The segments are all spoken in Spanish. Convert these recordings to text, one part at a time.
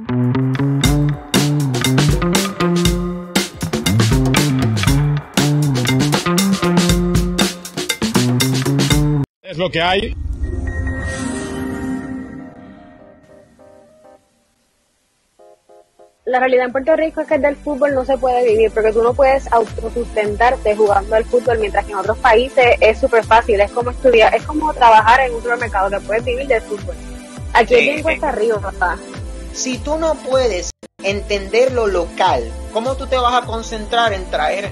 Es lo que hay. La realidad en Puerto Rico es que del fútbol no se puede vivir, porque tú no puedes autosustentarte jugando al fútbol, mientras que en otros países es súper fácil, es como estudiar, es como trabajar en un supermercado, que puedes vivir del fútbol. Aquí es bien cuesta arriba, papá. Si tú no puedes entender lo local, ¿cómo tú te vas a concentrar en traer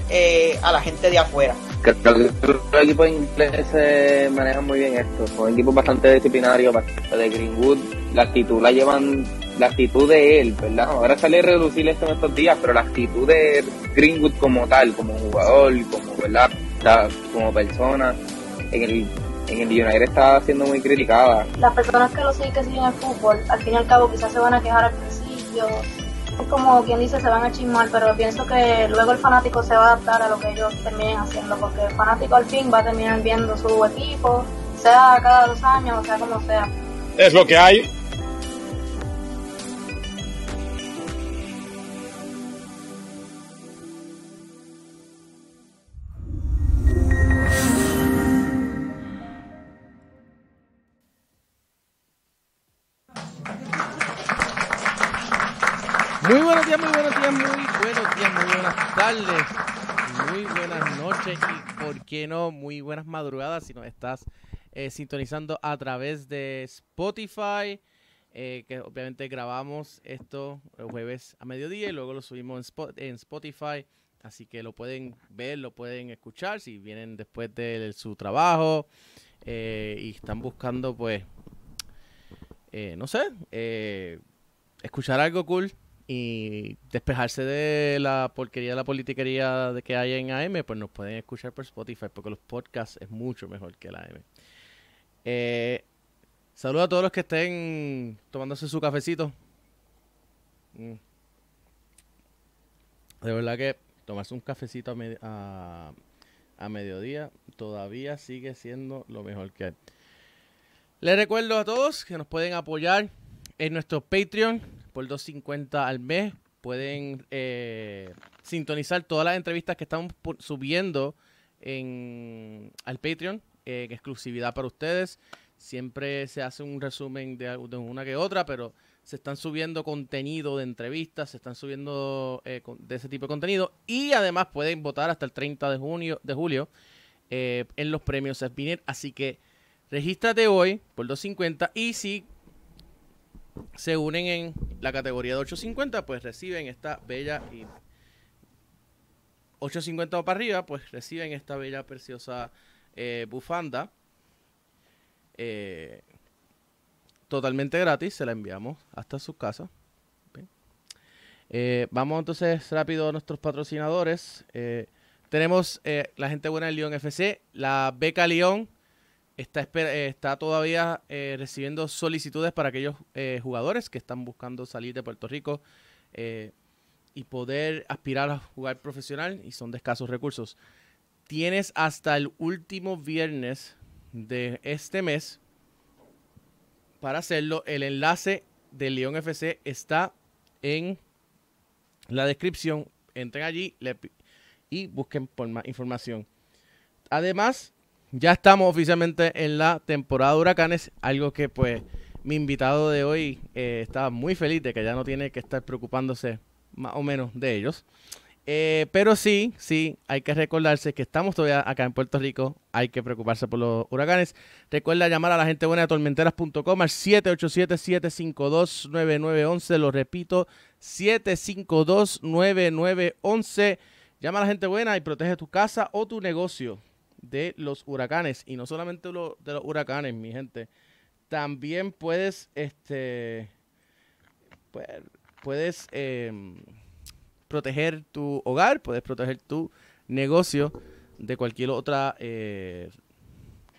a la gente de afuera? Creo que los equipos ingleses manejan muy bien esto, son equipos bastante disciplinarios, bastante de Greenwood, la actitud la llevan, la actitud de él, ¿verdad? Ahora sale a reducir esto en estos días, pero la actitud de Greenwood como tal, como jugador, como, ¿verdad? Como persona, en el United está siendo muy criticada. Las personas que siguen el fútbol, al fin y al cabo quizás se van a quejar al principio, es como quien dice, se van a chismar, pero pienso que luego el fanático se va a adaptar a lo que ellos terminen haciendo, porque el fanático al fin va a terminar viendo su equipo, sea cada 2 años, o sea como sea. Es lo que hay. Muy buenos días, muy buenos días, muy buenos días, muy buenas tardes, muy buenas noches y, ¿por qué no, muy buenas madrugadas si nos estás sintonizando a través de Spotify, que obviamente grabamos esto el jueves a mediodía y luego lo subimos en Spotify, así que lo pueden ver, lo pueden escuchar si vienen después de su trabajo y están buscando, pues, no sé, escuchar algo cool y despejarse de la porquería de la politiquería que hay en AM, pues nos pueden escuchar por Spotify, porque los podcasts es mucho mejor que la AM. Saludos a todos los que estén tomándose su cafecito. De verdad que tomarse un cafecito a mediodía todavía sigue siendo lo mejor que hay. Les recuerdo a todos que nos pueden apoyar en nuestro Patreon por $2.50 al mes. Pueden sintonizar todas las entrevistas que estamos subiendo al Patreon en exclusividad para ustedes. Siempre se hace un resumen de una que otra, pero se están subiendo contenido de entrevistas, se están subiendo de ese tipo de contenido. Y además pueden votar hasta el 30 de julio en los premios Spinner. Así que regístrate hoy por $2.50 y si se unen en la categoría de $8.50, pues reciben esta bella y $8.50 para arriba, pues reciben esta bella, preciosa bufanda totalmente gratis, se la enviamos hasta su casa. Vamos entonces rápido a nuestros patrocinadores. Tenemos la gente buena del León FC, la Beca León. Está todavía recibiendo solicitudes para aquellos jugadores que están buscando salir de Puerto Rico y poder aspirar a jugar profesional y son de escasos recursos. Tienes hasta el último viernes de este mes para hacerlo. El enlace del León FC está en la descripción. Entren allí y busquen por más información. Además, ya estamos oficialmente en la temporada de huracanes, algo que pues mi invitado de hoy estaba muy feliz de que ya no tiene que estar preocupándose más o menos de ellos. Pero sí, hay que recordarse que estamos todavía acá en Puerto Rico, hay que preocuparse por los huracanes. Recuerda llamar a la gente buena de tormenteras.com al 787-752-9911, lo repito, 752-9911. Llama a la gente buena y protege tu casa o tu negocio de los huracanes. Y no solamente de los huracanes, mi gente. También puedes proteger tu hogar, puedes proteger tu negocio de cualquier otra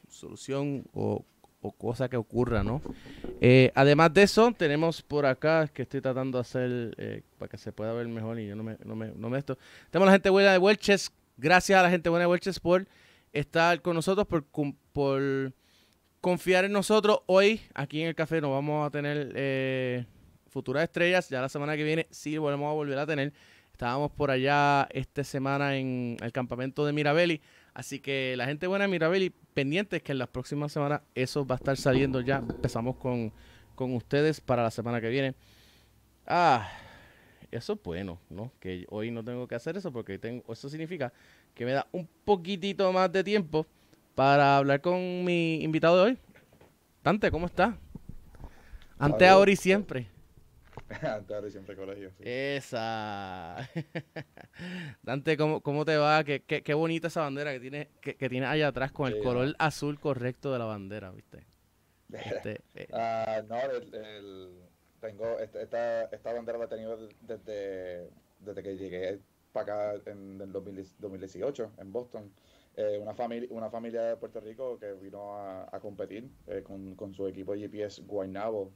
solución o cosa que ocurra, ¿no? Además de eso, tenemos por acá, que estoy tratando de hacer para que se pueda ver mejor y yo no me esto. Tenemos a la gente buena de Welches. Gracias a la gente buena de Welches por estar con nosotros, por confiar en nosotros. Hoy, aquí en el café, nos vamos a tener futuras estrellas. Ya la semana que viene sí volvemos a volver a tener. Estábamos por allá esta semana en el campamento de Mirabelli. Así que la gente buena de Mirabelli, pendientes que en las próximas semanas eso va a estar saliendo ya. Empezamos con ustedes para la semana que viene. Eso es bueno, ¿no? Que hoy no tengo que hacer eso porque eso significa que me da un poquitito más de tiempo para hablar con mi invitado de hoy. Dante, ¿cómo estás? Antes, ahora y siempre. Antes, ahora y siempre, colegio. Sí. Esa. Dante, ¿cómo te va? Qué bonita esa bandera que tienes allá atrás con el color azul correcto de la bandera, ¿viste? No, tengo esta bandera la he tenido desde que llegué para acá en el 2018 en Boston. Una familia de Puerto Rico que vino a competir con su equipo GPS Guaynabo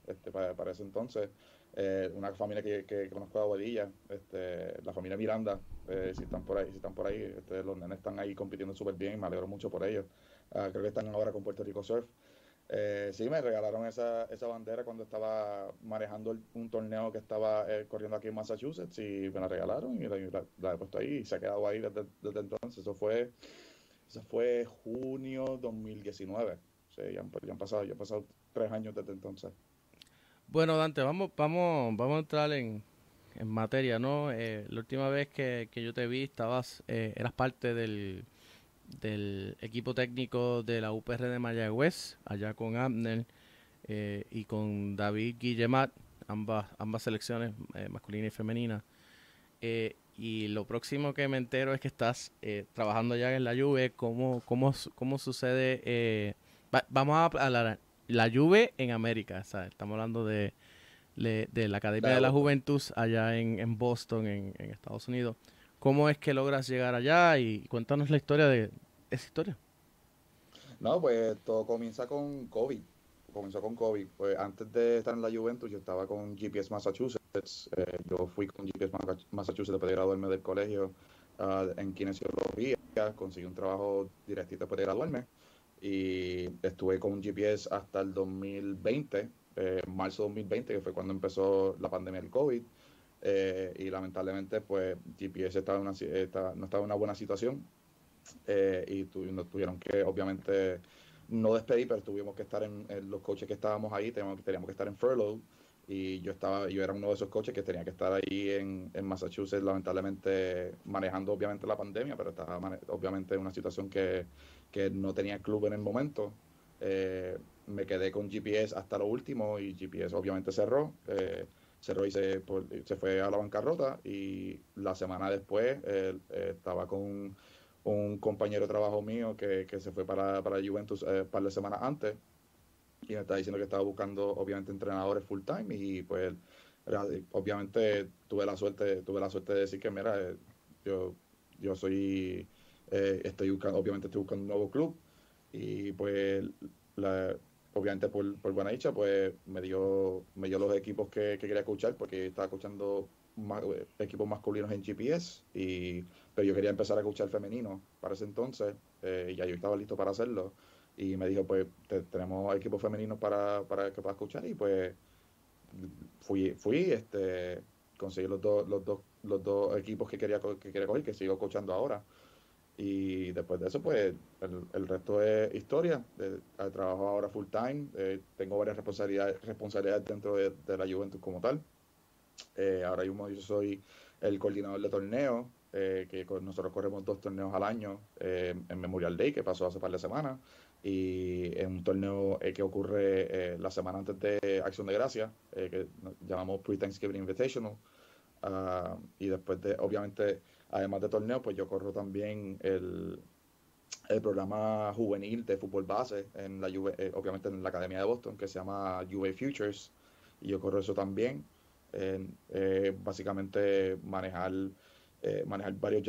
para ese entonces. Una familia que conozco de Aguadilla, la familia Miranda, si están por ahí, los nenes están ahí compitiendo súper bien, me alegro mucho por ellos. Creo que están ahora con Puerto Rico Surf. Sí, me regalaron esa bandera cuando estaba manejando un torneo que estaba corriendo aquí en Massachusetts y me la regalaron y la he puesto ahí y se ha quedado ahí desde entonces. Eso fue junio 2019. Sí, ya han pasado 3 años desde entonces. Bueno, Dante, vamos a entrar en materia, ¿no? La última vez que yo te vi eras parte del equipo técnico de la UPR de Mayagüez, allá con Abner y con David Guillemat, ambas selecciones, masculina y femenina. Y lo próximo que me entero es que estás trabajando ya en la Juve. ¿Cómo sucede? Vamos a hablar la Juve en América, ¿sabes? Estamos hablando de la Academia de la Juventud allá en Boston, en Estados Unidos. ¿Cómo es que logras llegar allá? Y cuéntanos la historia de esa historia. No, pues todo comienza con COVID. Comenzó con COVID. Pues antes de estar en la Juventus, yo estaba con GPS Massachusetts. Yo fui con GPS Massachusetts después de graduarme del colegio en kinesiología. Conseguí un trabajo directito después de graduarme. Y estuve con GPS hasta el 2020, marzo 2020, que fue cuando empezó la pandemia del COVID. Y lamentablemente pues GPS no estaba en una buena situación y nos tuvieron que obviamente no despedir, pero tuvimos que estar en los coaches que estábamos ahí, teníamos que estar en furlough y yo era uno de esos coaches que tenía que estar ahí en Massachusetts, lamentablemente manejando obviamente la pandemia, pero estaba obviamente en una situación que no tenía club en el momento. Me quedé con GPS hasta lo último y GPS obviamente cerró y se fue a la bancarrota y la semana después estaba con un compañero de trabajo mío que se fue para Juventus un par de semanas antes y me estaba diciendo que estaba buscando obviamente entrenadores full time y pues obviamente tuve la suerte de decir que mira, yo soy estoy buscando un nuevo club y pues obviamente por buena dicha, pues me dio los equipos que quería coachar porque estaba coachando equipos masculinos en GPS, pero yo quería empezar a coachar femenino para ese entonces, y ya yo estaba listo para hacerlo. Y me dijo, pues tenemos equipos femeninos para que puedas coachar y pues fui conseguí los dos equipos que quería coger, que sigo coachando ahora. Y después de eso, pues, el resto es historia. Trabajo ahora full time. Tengo varias responsabilidades dentro de la Juventus como tal. Ahora mismo yo soy el coordinador de torneos, nosotros corremos 2 torneos al año en Memorial Day, que pasó hace par de semanas, y en un torneo que ocurre la semana antes de Acción de Gracias, que llamamos Pre-Thanksgiving Invitational. Y después obviamente, además de torneos, pues yo corro también el programa juvenil de fútbol base en la Juve, obviamente en la Academia de Boston, que se llama Juve Futures, y yo corro eso también. Básicamente manejar varias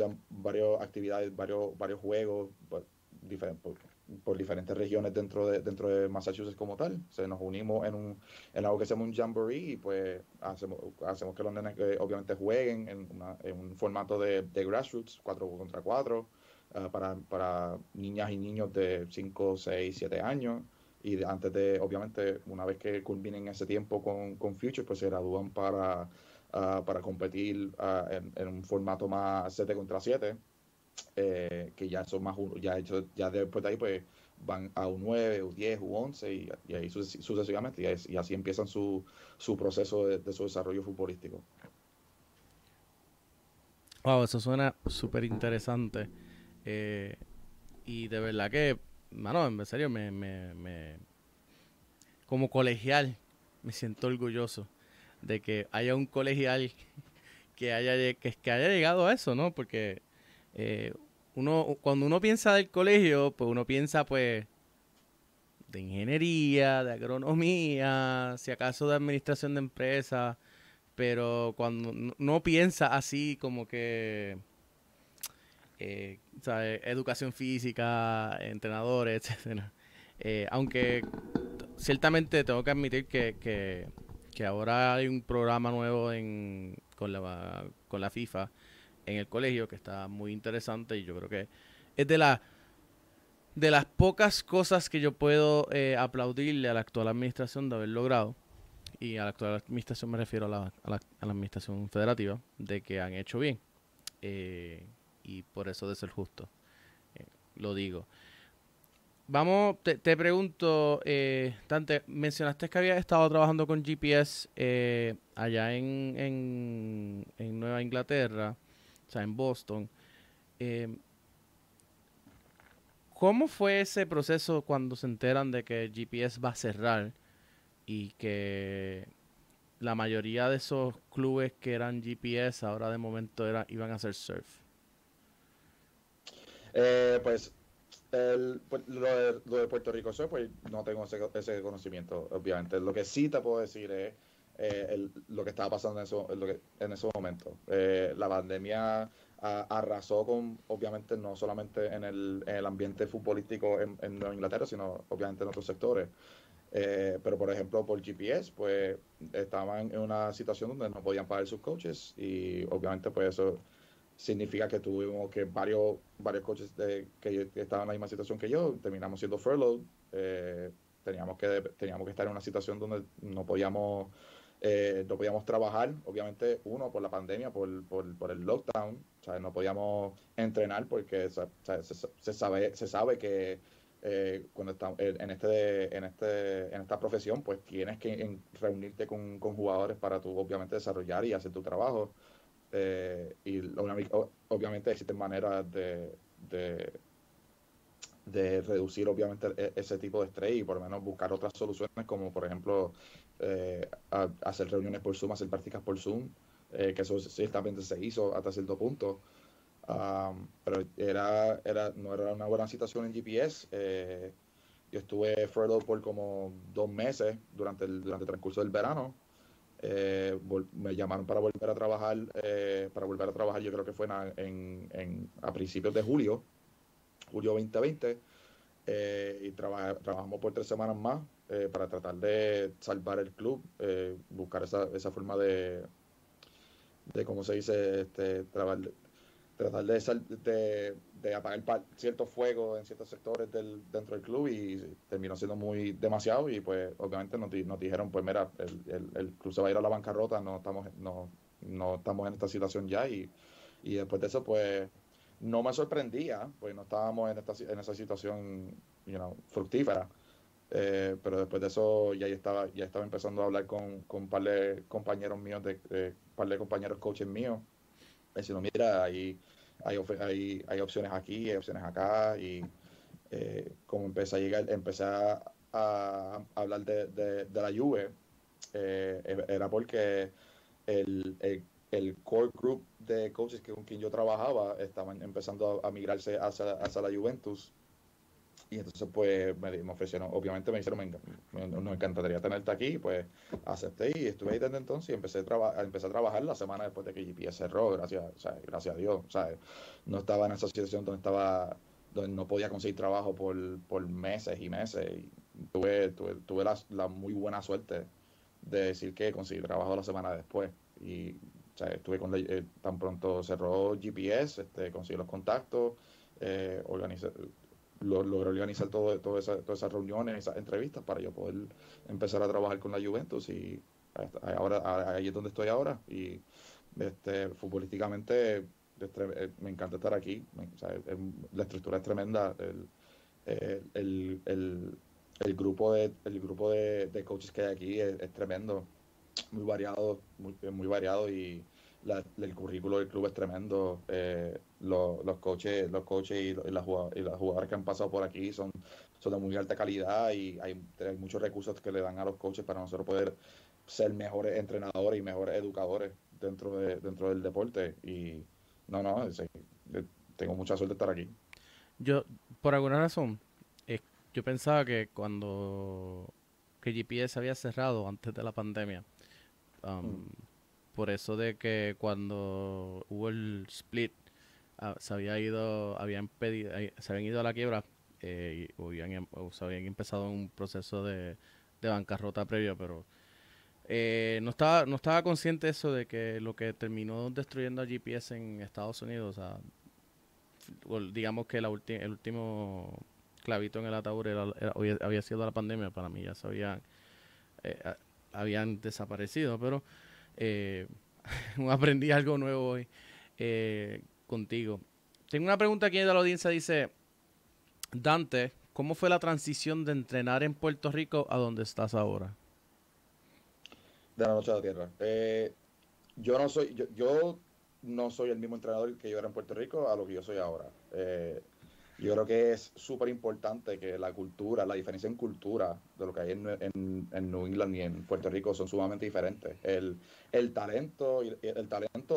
actividades, varios juegos por diferentes regiones dentro de Massachusetts como tal. Nos unimos en algo que se llama un jamboree y pues hacemos que los nenes obviamente jueguen en un formato de grassroots, 4 contra 4, para niñas y niños de 5, 6, 7 años. y antes de, obviamente, una vez que culminen ese tiempo con Future, pues se gradúan para competir en un formato más 7 contra 7, que ya son más, ya después de ahí pues van a U9, U10, U11 y ahí sucesivamente, y así empiezan su proceso de su desarrollo futbolístico. Wow, eso suena súper interesante. Y de verdad que, mano, en serio, como colegial, me siento orgulloso de que haya un colegial que haya llegado a eso, ¿no? Porque cuando uno piensa del colegio, pues uno piensa, pues, de ingeniería, de agronomía, si acaso de administración de empresas, pero cuando no piensa así como que ¿sabes? Educación física, entrenadores, etcétera. Aunque ciertamente tengo que admitir que ahora hay un programa nuevo con la FIFA en el colegio que está muy interesante, y yo creo que es de las pocas cosas que yo puedo aplaudirle a la actual administración de haber logrado. Y a la actual administración me refiero a la administración federativa, de que han hecho bien. Y por eso, de ser justo, lo digo. Vamos, te pregunto, Dante, mencionaste que habías estado trabajando con GPS allá en Nueva Inglaterra, o sea, en Boston. ¿Cómo fue ese proceso cuando se enteran de que GPS va a cerrar y que la mayoría de esos clubes que eran GPS ahora de momento iban a hacer surf? Pues lo de Puerto Rico Surf, pues no tengo ese conocimiento, obviamente. Lo que sí te puedo decir es lo que estaba pasando en esos momentos. La pandemia arrasó obviamente, no solamente en el ambiente futbolístico en Nueva Inglaterra, sino obviamente en otros sectores. Pero por ejemplo, por GPS, pues estaban en una situación donde no podían pagar sus coaches, y obviamente pues eso significa que tuvimos que varios coaches que estaban en la misma situación que yo terminamos siendo furloughed. Teníamos que estar en una situación donde no podíamos trabajar, obviamente, uno, por la pandemia, por el lockdown. O sea, no podíamos entrenar porque se sabe que cuando estamos en esta profesión, pues tienes que reunirte con jugadores para tú, obviamente, desarrollar y hacer tu trabajo. Obviamente existen maneras de reducir, obviamente, ese tipo de estrés, y por lo menos buscar otras soluciones, como por ejemplo hacer reuniones por Zoom, hacer prácticas por Zoom, que eso ciertamente se hizo hasta cierto punto. Pero no era una buena situación en GPS. Yo estuve furloughed por como 2 meses durante el transcurso del verano. Me llamaron para volver a trabajar, yo creo que fue a principios de julio 2020, y trabajamos por 3 semanas más, para tratar de salvar el club, buscar esa forma ¿cómo se dice? Tratar de apagar ciertos fuegos en ciertos sectores dentro del club, y terminó siendo demasiado, y pues obviamente nos dijeron, pues mira, el club se va a ir a la bancarrota, no estamos en esta situación ya, y después de eso pues no me sorprendía, pues no estábamos en esa situación, fructífera. Pero después de eso ya estaba empezando a hablar con un par de compañeros míos, par de compañeros coaches míos, diciendo, mira, hay opciones aquí, hay opciones acá, y como empecé a hablar de la Juve, era porque el core group de coaches con quien yo trabajaba estaban empezando a migrarse hacia la Juventus. Y entonces pues me ofrecieron, obviamente me dijeron, nos encantaría tenerte aquí, pues acepté y estuve ahí desde entonces, y empecé a trabajar la semana después de que GPS cerró, gracias a Dios. O sea, no estaba en esa situación donde no podía conseguir trabajo por meses y meses, y tuve la muy buena suerte de decir que conseguí trabajo la semana después. Y o sea, estuve tan pronto cerró GPS, conseguí los contactos, organizé, logré organizar todas esas reuniones, esas entrevistas para yo poder empezar a trabajar con la Juventus y ahora ahí es donde estoy ahora y futbolísticamente me encanta estar aquí, o sea, la estructura es tremenda, el grupo de coaches que hay aquí es tremendo, muy variado y el currículo del club es tremendo. Los coaches y las jugadoras que han pasado por aquí son de muy alta calidad y hay muchos recursos que le dan a los coaches para nosotros poder ser mejores entrenadores y mejores educadores dentro del deporte. Y no, tengo mucha suerte de estar aquí. Yo, por alguna razón, yo pensaba que que GPS había cerrado antes de la pandemia. Por eso de que cuando hubo el split, se habían ido a la quiebra o se habían empezado un proceso de bancarrota previo, pero no estaba consciente eso de que lo que terminó destruyendo a GPS en Estados Unidos, o sea, digamos que el último clavito en el ataúd había sido la pandemia. Para mí ya habían desaparecido, pero aprendí algo nuevo hoy contigo. Tengo una pregunta aquí de la audiencia, dice Dante, ¿cómo fue la transición de entrenar en Puerto Rico a donde estás ahora? De la noche a la tierra. Yo no soy el mismo entrenador que yo era en Puerto Rico a lo que yo soy ahora. Yo creo que es súper importante que la diferencia en cultura de lo que hay en New England y en Puerto Rico son sumamente diferentes. El talento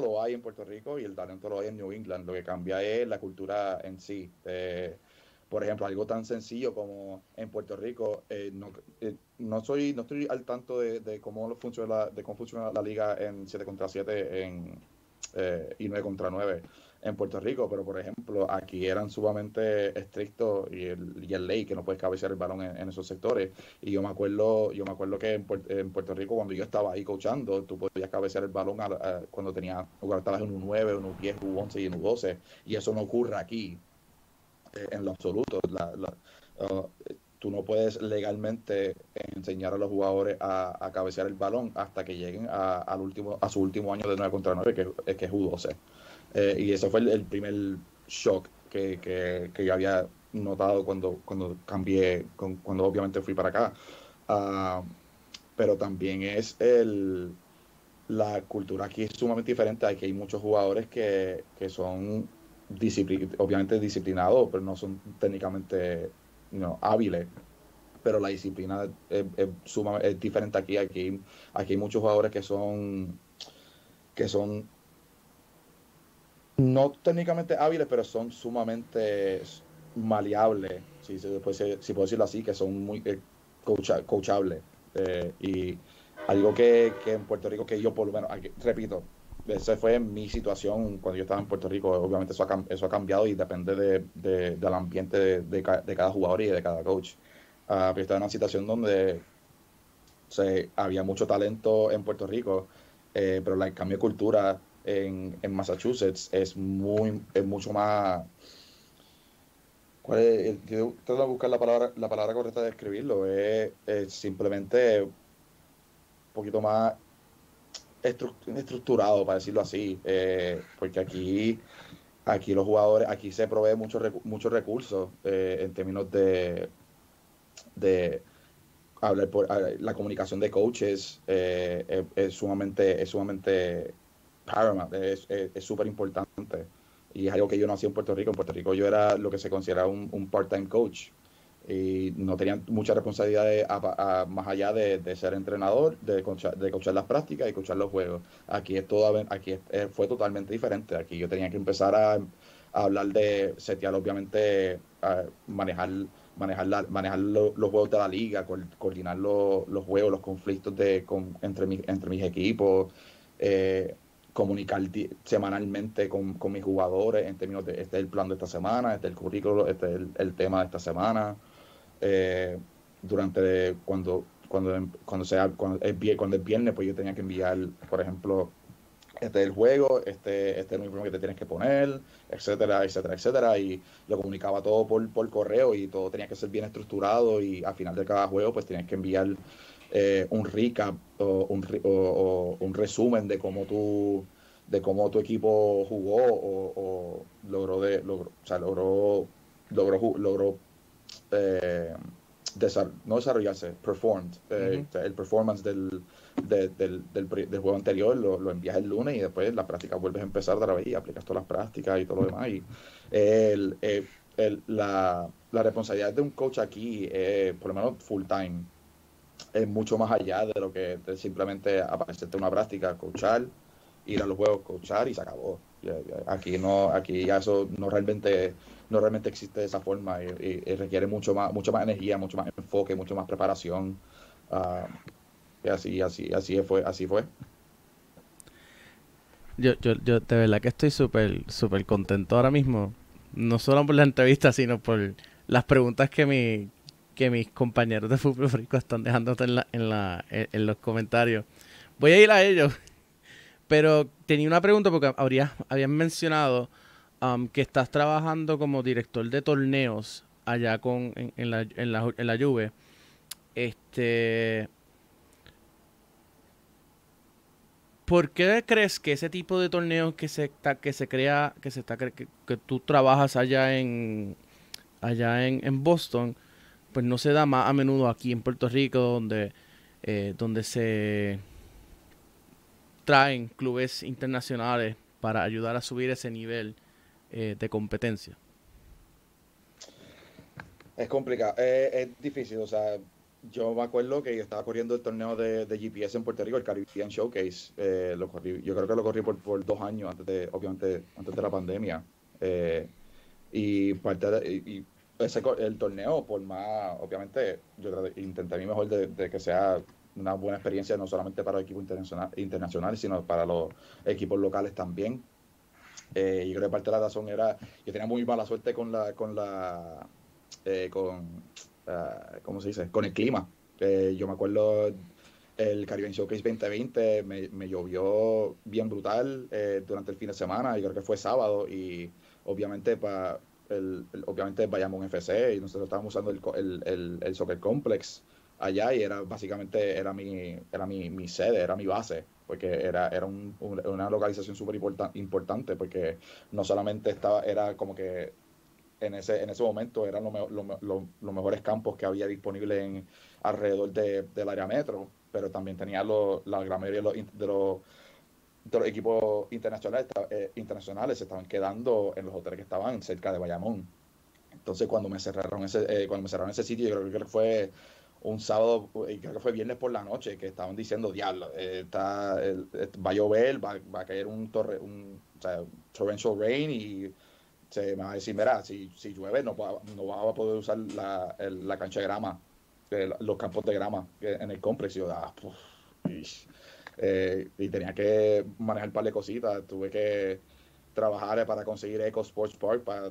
lo hay en Puerto Rico y el talento lo hay en New England. Lo que cambia es la cultura en sí. Por ejemplo, algo tan sencillo como en Puerto Rico, no estoy al tanto de cómo funciona la liga en 7 contra 7 y 9 contra 9 en Puerto Rico, pero por ejemplo aquí eran sumamente estrictos y el ley que no puedes cabecear el balón en esos sectores, y yo me acuerdo que en Puerto Rico cuando yo estaba ahí coachando, tú podías cabecear el balón cuando estabas en un 9, un 10, un 11 y un 12, y eso no ocurre aquí en lo absoluto. Tú no puedes legalmente enseñar a los jugadores a cabecear el balón hasta que lleguen a su último año de 9 contra 9, que es U12. Y ese fue el primer shock que yo había notado cuando cambié, cuando obviamente fui para acá. Pero también la cultura aquí es sumamente diferente. Aquí hay muchos jugadores que son obviamente disciplinados, pero no son técnicamente hábiles. Pero la disciplina es diferente aquí. Aquí hay muchos jugadores que son no técnicamente hábiles, pero son sumamente maleables, si puedo decirlo así, que son muy coachables. Y algo que en Puerto Rico, que yo por lo menos, repito, esa fue mi situación cuando yo estaba en Puerto Rico. Obviamente eso ha cambiado y depende del ambiente de cada jugador y de cada coach. Pero yo estaba en una situación donde había mucho talento en Puerto Rico, pero el cambio de cultura en Massachusetts es mucho más. Yo trato de buscar la palabra correcta de describirlo. Es simplemente un poquito más estructurado, para decirlo así, porque aquí los jugadores, aquí se provee muchos recursos en términos de la comunicación de coaches. Es sumamente paramount, es súper importante, y es algo que yo no hacía en Puerto Rico. En Puerto Rico yo era lo que se considera un part-time coach y no tenía mucha responsabilidad más allá de ser entrenador, de coachar las prácticas y coachar los juegos. Aquí fue totalmente diferente. Aquí yo tenía que empezar a hablar de setear, obviamente, manejar los juegos de la liga, coordinar los juegos, los conflictos entre mis equipos, comunicar semanalmente con mis jugadores en términos de este es el plan de esta semana, este es el currículo, este es el tema de esta semana. Cuando es viernes, pues yo tenía que enviar, por ejemplo, este es el juego, este es el uniforme que te tienes que poner, etcétera, etcétera, etcétera, y lo comunicaba todo por correo y todo tenía que ser bien estructurado y al final de cada juego pues tenías que enviar un recap o un resumen de cómo tu equipo jugó o logró no desarrollarse, performed, o sea, el performance del juego anterior lo envías el lunes y después la práctica vuelves a empezar otra vez y aplicas todas las prácticas y todo lo demás. Y la responsabilidad de un coach aquí, por lo menos full time, es mucho más allá de lo que de simplemente aparecerte una práctica, coachar, ir a los juegos, coachar y se acabó. Aquí ya eso no realmente existe de esa forma y requiere mucha más energía, mucho más enfoque, mucho más preparación. Y así fue. Yo de verdad que estoy súper contento ahora mismo, no solo por la entrevista, sino por las preguntas que mis compañeros de Fútbol Rico están dejándote en los comentarios. Voy a ir a ellos, pero tenía una pregunta porque habían mencionado que estás trabajando como director de torneos allá en la Juve. ¿Por qué crees que ese tipo de torneos que tú trabajas allá en Boston, pues no se da más a menudo aquí en Puerto Rico, donde se traen clubes internacionales para ayudar a subir ese nivel de competencia? Es complicado, es difícil, o sea, yo me acuerdo que yo estaba corriendo el torneo de GPS en Puerto Rico, el Caribbean Showcase, yo creo que lo corrí por 2 años obviamente antes de la pandemia, y el torneo, por más, obviamente, yo intenté a mí mejor de que sea una buena experiencia no solamente para el equipo internacional, sino para los equipos locales también. Yo creo que parte de la razón era, yo tenía muy mala suerte ¿cómo se dice? Con el clima. Yo me acuerdo el Caribbean Showcase 2020 me llovió bien brutal durante el fin de semana, yo creo que fue sábado, y obviamente obviamente Bayamón FC y nosotros estábamos usando el Soccer Complex allá y básicamente era mi sede, era mi base, porque era una localización súper importante, porque no solamente era como que en ese momento eran los mejores campos que había disponibles alrededor del área metro, pero también tenía la gran mayoría de los equipos internacionales se estaban quedando en los hoteles que estaban cerca de Bayamón. Entonces cuando me cerraron ese sitio, yo creo que fue un sábado, creo que fue viernes por la noche, que estaban diciendo, diablo, va a llover, va a caer un torrential rain, y se me va a decir, mira, si llueve no va a poder usar la cancha de grama, los campos de grama en el complex. Y yo, y tenía que manejar un par de cositas, tuve que trabajar para conseguir Eco Sports Park para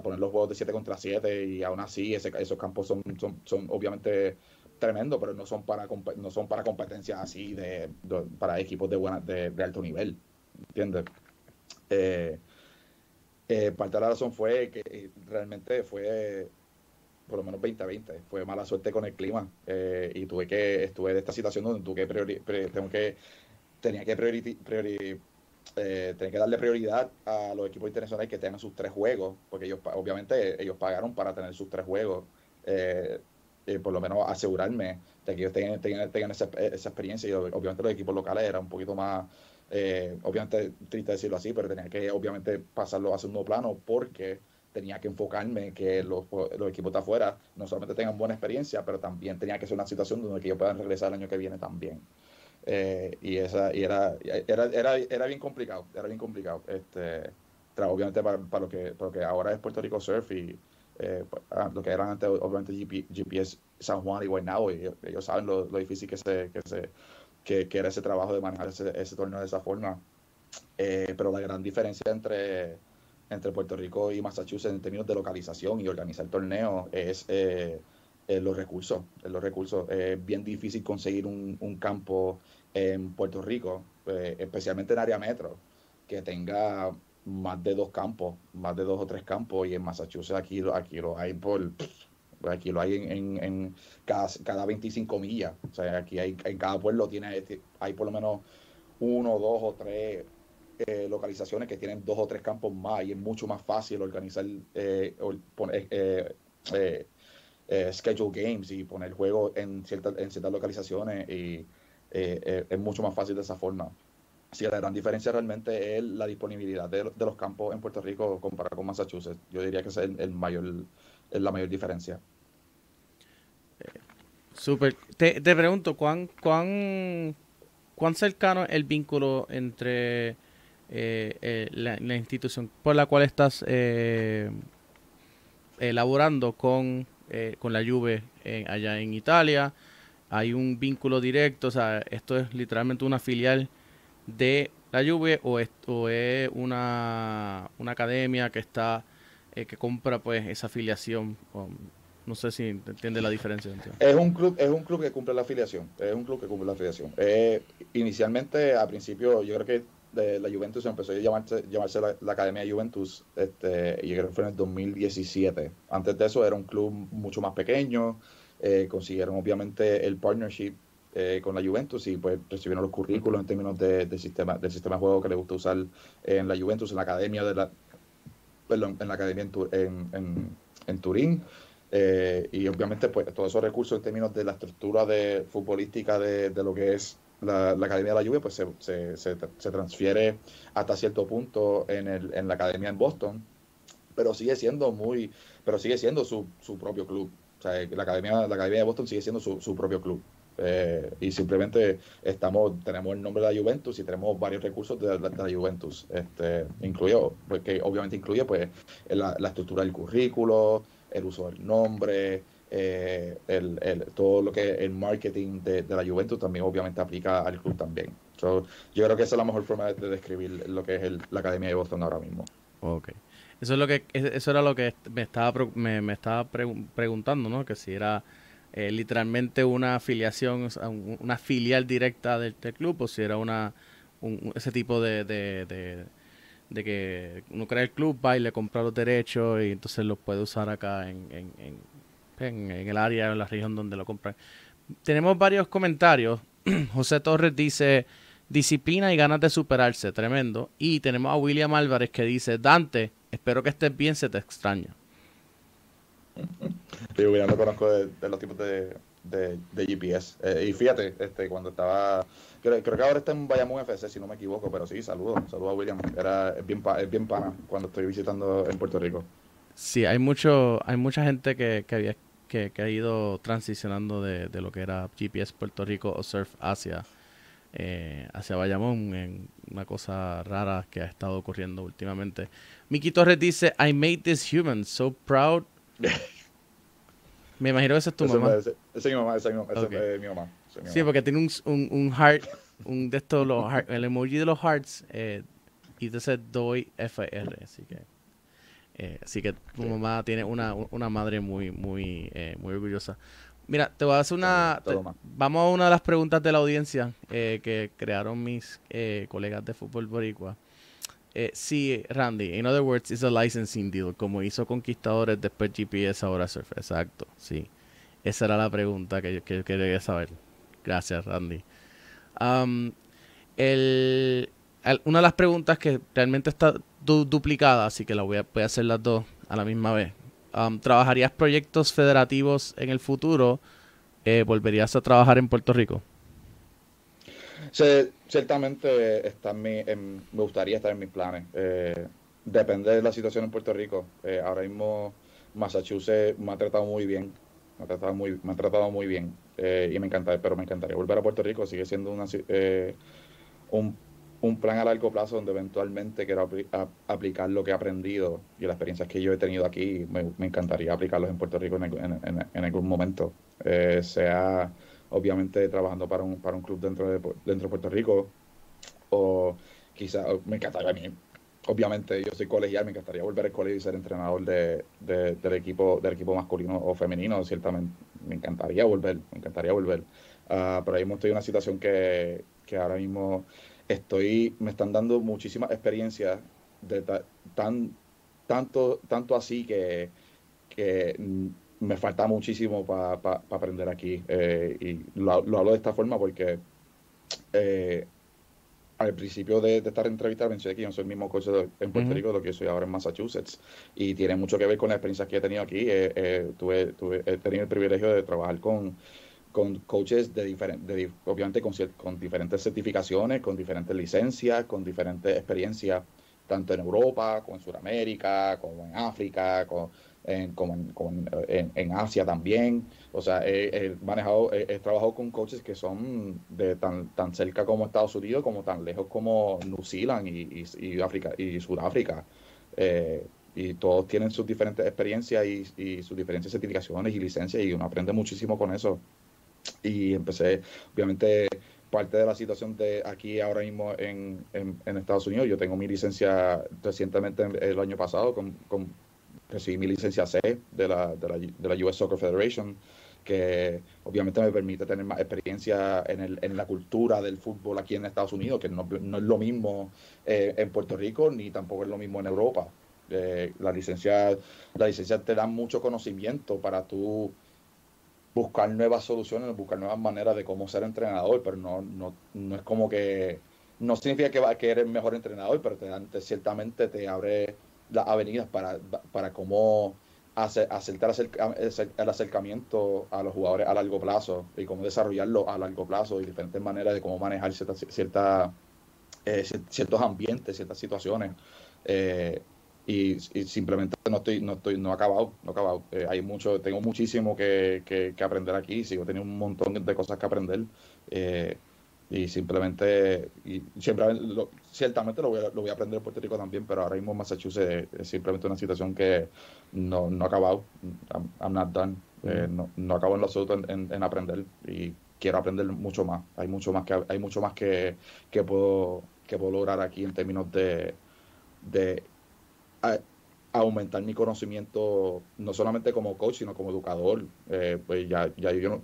poner los juegos de 7 contra 7, y aún así esos campos son obviamente tremendos, pero no son para competencias así para equipos de alto nivel, ¿entiendes? Parte de la razón fue que realmente fue, por lo menos 2020, fue mala suerte con el clima, y estuve en esta situación donde tenía que darle prioridad a los equipos internacionales que tengan sus 3 juegos, porque obviamente ellos pagaron para tener sus 3 juegos, por lo menos asegurarme de que ellos tengan esa experiencia, y obviamente los equipos locales eran un poquito más, obviamente triste decirlo así, pero tenía que obviamente pasarlo a segundo plano, porque tenía que enfocarme que los equipos de afuera no solamente tengan buena experiencia, pero también tenía que ser una situación donde ellos puedan regresar el año que viene también. Y era bien complicado, obviamente para lo que ahora es Puerto Rico Surf, y lo que eran antes obviamente GPS San Juan y Guaynabo, y ellos saben lo difícil que era ese trabajo de manejar ese torneo de esa forma, pero la gran diferencia entre Puerto Rico y Massachusetts en términos de localización y organizar torneos es los recursos. Es bien difícil conseguir un campo en Puerto Rico, especialmente en área metro, que tenga más de 2 campos, más de 2 o 3 campos, y en Massachusetts aquí lo hay aquí lo hay en cada 25 millas. O sea, aquí en cada pueblo hay por lo menos 1, 2 o 3 localizaciones que tienen 2 o 3 campos más, y es mucho más fácil organizar, poner schedule games y poner juegos en ciertas localizaciones, y es mucho más fácil de esa forma. Sí, la gran diferencia realmente es la disponibilidad de los campos en Puerto Rico comparado con Massachusetts. Yo diría que esa es es la mayor diferencia. Súper. Te pregunto, ¿cuán cercano es el vínculo entre la institución por la cual estás elaborando con la Juve allá en Italia? ¿Hay un vínculo directo? O sea, ¿esto es literalmente una filial de la Juve o es una academia que está que compra pues esa afiliación? No sé si entiende la diferencia. Es un club que cumple la afiliación. Inicialmente, a principio, yo creo que la Juventus empezó a llamarse la Academia Juventus, y yo creo que fue en el 2017. Antes de eso era un club mucho más pequeño. Consiguieron obviamente el partnership con la Juventus, y pues recibieron los currículos en términos del sistema de juego que les gusta usar en la Juventus, en la academia en Turín. Y obviamente pues todos esos recursos en términos de la estructura futbolística de lo que es la Academia de la Juve, pues se transfiere hasta cierto punto en la Academia en Boston, pero sigue siendo su propio club. O sea, la Academia de Boston sigue siendo su propio club. Y simplemente tenemos el nombre de la Juventus y tenemos varios recursos de la Juventus, que obviamente incluye pues la estructura del currículo, el uso del nombre, todo lo que el marketing de la Juventus también obviamente aplica al club también. Yo creo que esa es la mejor forma de describir lo que es la Academia de Boston ahora mismo. Okay. Eso era lo que me estaba preguntando, ¿no? Que si era literalmente una afiliación, o sea, una filial directa del club, o si era ese tipo de que uno crea el club, va y le compra los derechos y entonces los puede usar acá en el área, en la región donde lo compran. Tenemos varios comentarios. José Torres dice: disciplina y ganas de superarse, tremendo. Y tenemos a William Álvarez que dice: Dante, espero que estés bien, se te extraña. Sí, yo no conozco de los tipos de GPS. Y fíjate, cuando estaba, creo que ahora está en Bayamón FC, si no me equivoco, pero sí, saludos a William. Es bien pana cuando estoy visitando en Puerto Rico. Sí, hay mucha gente que ha ido transicionando de lo que era GPS Puerto Rico o Surf hacia Bayamón, en una cosa rara que ha estado ocurriendo últimamente. Miki Torres dice: I made this human so proud. Me imagino que esa es tu mamá. Esa es mi mamá, Okay. Es mi mamá. Sí, porque tiene un heart, de estos, el emoji de los hearts, y entonces doy FR, así que tu mamá tiene una madre muy orgullosa. Mira, te voy a hacer vamos a una de las preguntas de la audiencia que crearon mis colegas de fútbol boricua. Sí, Randy, in other words, it's a licensing deal, como hizo Conquistadores, después GPS, ahora Surf. Exacto, sí. Esa era la pregunta que yo quería saber. Gracias, Randy. Una de las preguntas que realmente está duplicada, así que voy a hacer las dos a la misma vez. ¿Trabajarías proyectos federativos en el futuro? ¿Volverías a trabajar en Puerto Rico? Ciertamente me gustaría estar en mis planes. Depende de la situación en Puerto Rico. Ahora mismo Massachusetts me ha tratado muy bien. Me ha tratado muy bien. Y me encantaría volver a Puerto Rico. Sigue siendo un plan a largo plazo donde eventualmente quiero aplicar lo que he aprendido y las experiencias que yo he tenido aquí. Me encantaría aplicarlos en Puerto Rico en algún momento. Sea obviamente trabajando para un club dentro de Puerto Rico, o quizá me encantaría a mí obviamente yo soy colegial, me encantaría volver al colegio y ser entrenador del equipo masculino o femenino, ciertamente me encantaría volver. Pero ahí mismo estoy en una situación que ahora mismo me están dando muchísimas experiencias de tanto así que me falta muchísimo para aprender aquí. Y lo hablo de esta forma porque eh, al principio de esta entrevista mencioné que yo no soy el mismo coach en Puerto Rico de lo que yo soy ahora en Massachusetts. Y tiene mucho que ver con la experiencia que he tenido aquí. He tenido el privilegio de trabajar con coaches obviamente con diferentes certificaciones, con diferentes licencias, con diferentes experiencias, tanto en Europa, como en Sudamérica, como en África, en Asia también. O sea, he trabajado con coaches que son de tan cerca como Estados Unidos, como tan lejos como New Zealand y África y Sudáfrica. Y todos tienen sus diferentes experiencias y sus diferentes certificaciones y licencias, y uno aprende muchísimo con eso. Y empecé, obviamente, parte de la situación de aquí ahora mismo en Estados Unidos. Yo tengo mi licencia recientemente el año pasado, recibí mi licencia C de la US Soccer Federation, que obviamente me permite tener más experiencia en la cultura del fútbol aquí en Estados Unidos, que no es lo mismo en Puerto Rico, ni tampoco es lo mismo en Europa. La licencia te da mucho conocimiento para tú buscar nuevas soluciones, buscar nuevas maneras de cómo ser entrenador, pero no es como que, no significa que eres mejor entrenador, pero ciertamente te abre las avenidas para cómo hacerte el acercamiento a los jugadores a largo plazo y cómo desarrollarlo a largo plazo y diferentes maneras de cómo manejar ciertos ambientes, ciertas situaciones. Y simplemente no he acabado. Tengo muchísimo que aprender aquí, sigo teniendo un montón de cosas que aprender. Y ciertamente lo voy a aprender en Puerto Rico también, pero ahora mismo en Massachusetts es simplemente una situación que no he acabado. I'm not done. No acabo en lo absoluto en aprender, y quiero aprender mucho más. Hay mucho más que puedo lograr aquí en términos de a- aumentar mi conocimiento, no solamente como coach, sino como educador. Pues ya yo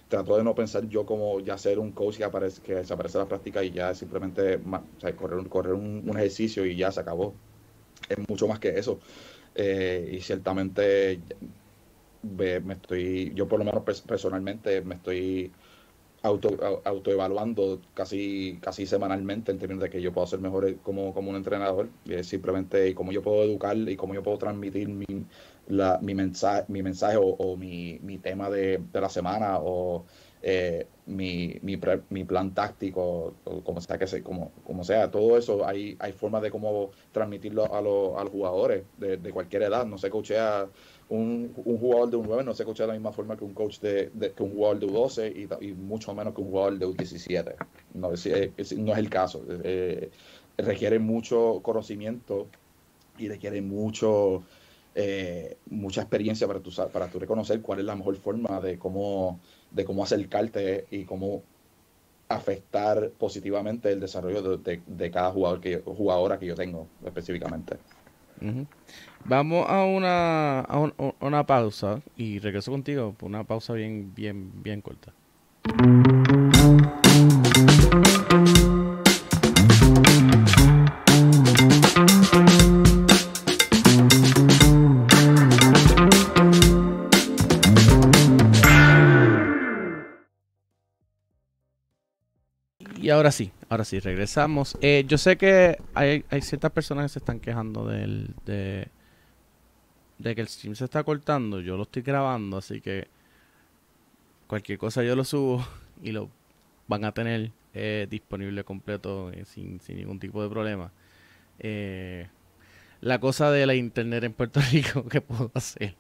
trato de no pensar yo como ya ser un coach que desaparece de la práctica y ya simplemente o sea, correr un ejercicio y ya se acabó. Es mucho más que eso. Y ciertamente yo por lo menos personalmente me estoy autoevaluando casi semanalmente, en términos de que yo puedo ser mejor como un entrenador. Simplemente cómo yo puedo educar y cómo yo puedo transmitir mi mensaje o mi tema de la semana, o mi plan táctico, o como sea. Todo eso hay formas de cómo transmitirlo a los jugadores de cualquier edad. No se coachea un jugador de un 9, no se coachea de la misma forma que un coach que un jugador de U12, y mucho menos que un jugador de U17. No es el caso. Requiere mucho conocimiento y requiere mucha experiencia para tú reconocer cuál es la mejor forma de cómo acercarte y cómo afectar positivamente el desarrollo de cada jugadora que yo tengo específicamente. Ujú. Vamos a una pausa y regreso contigo por una pausa bien, bien, bien corta. Y ahora sí, regresamos. Yo sé que hay ciertas personas que se están quejando de que el stream se está cortando. Yo lo estoy grabando, así que cualquier cosa yo lo subo y lo van a tener disponible completo, sin ningún tipo de problema. La cosa de la internet en Puerto Rico, ¿qué puedo hacer?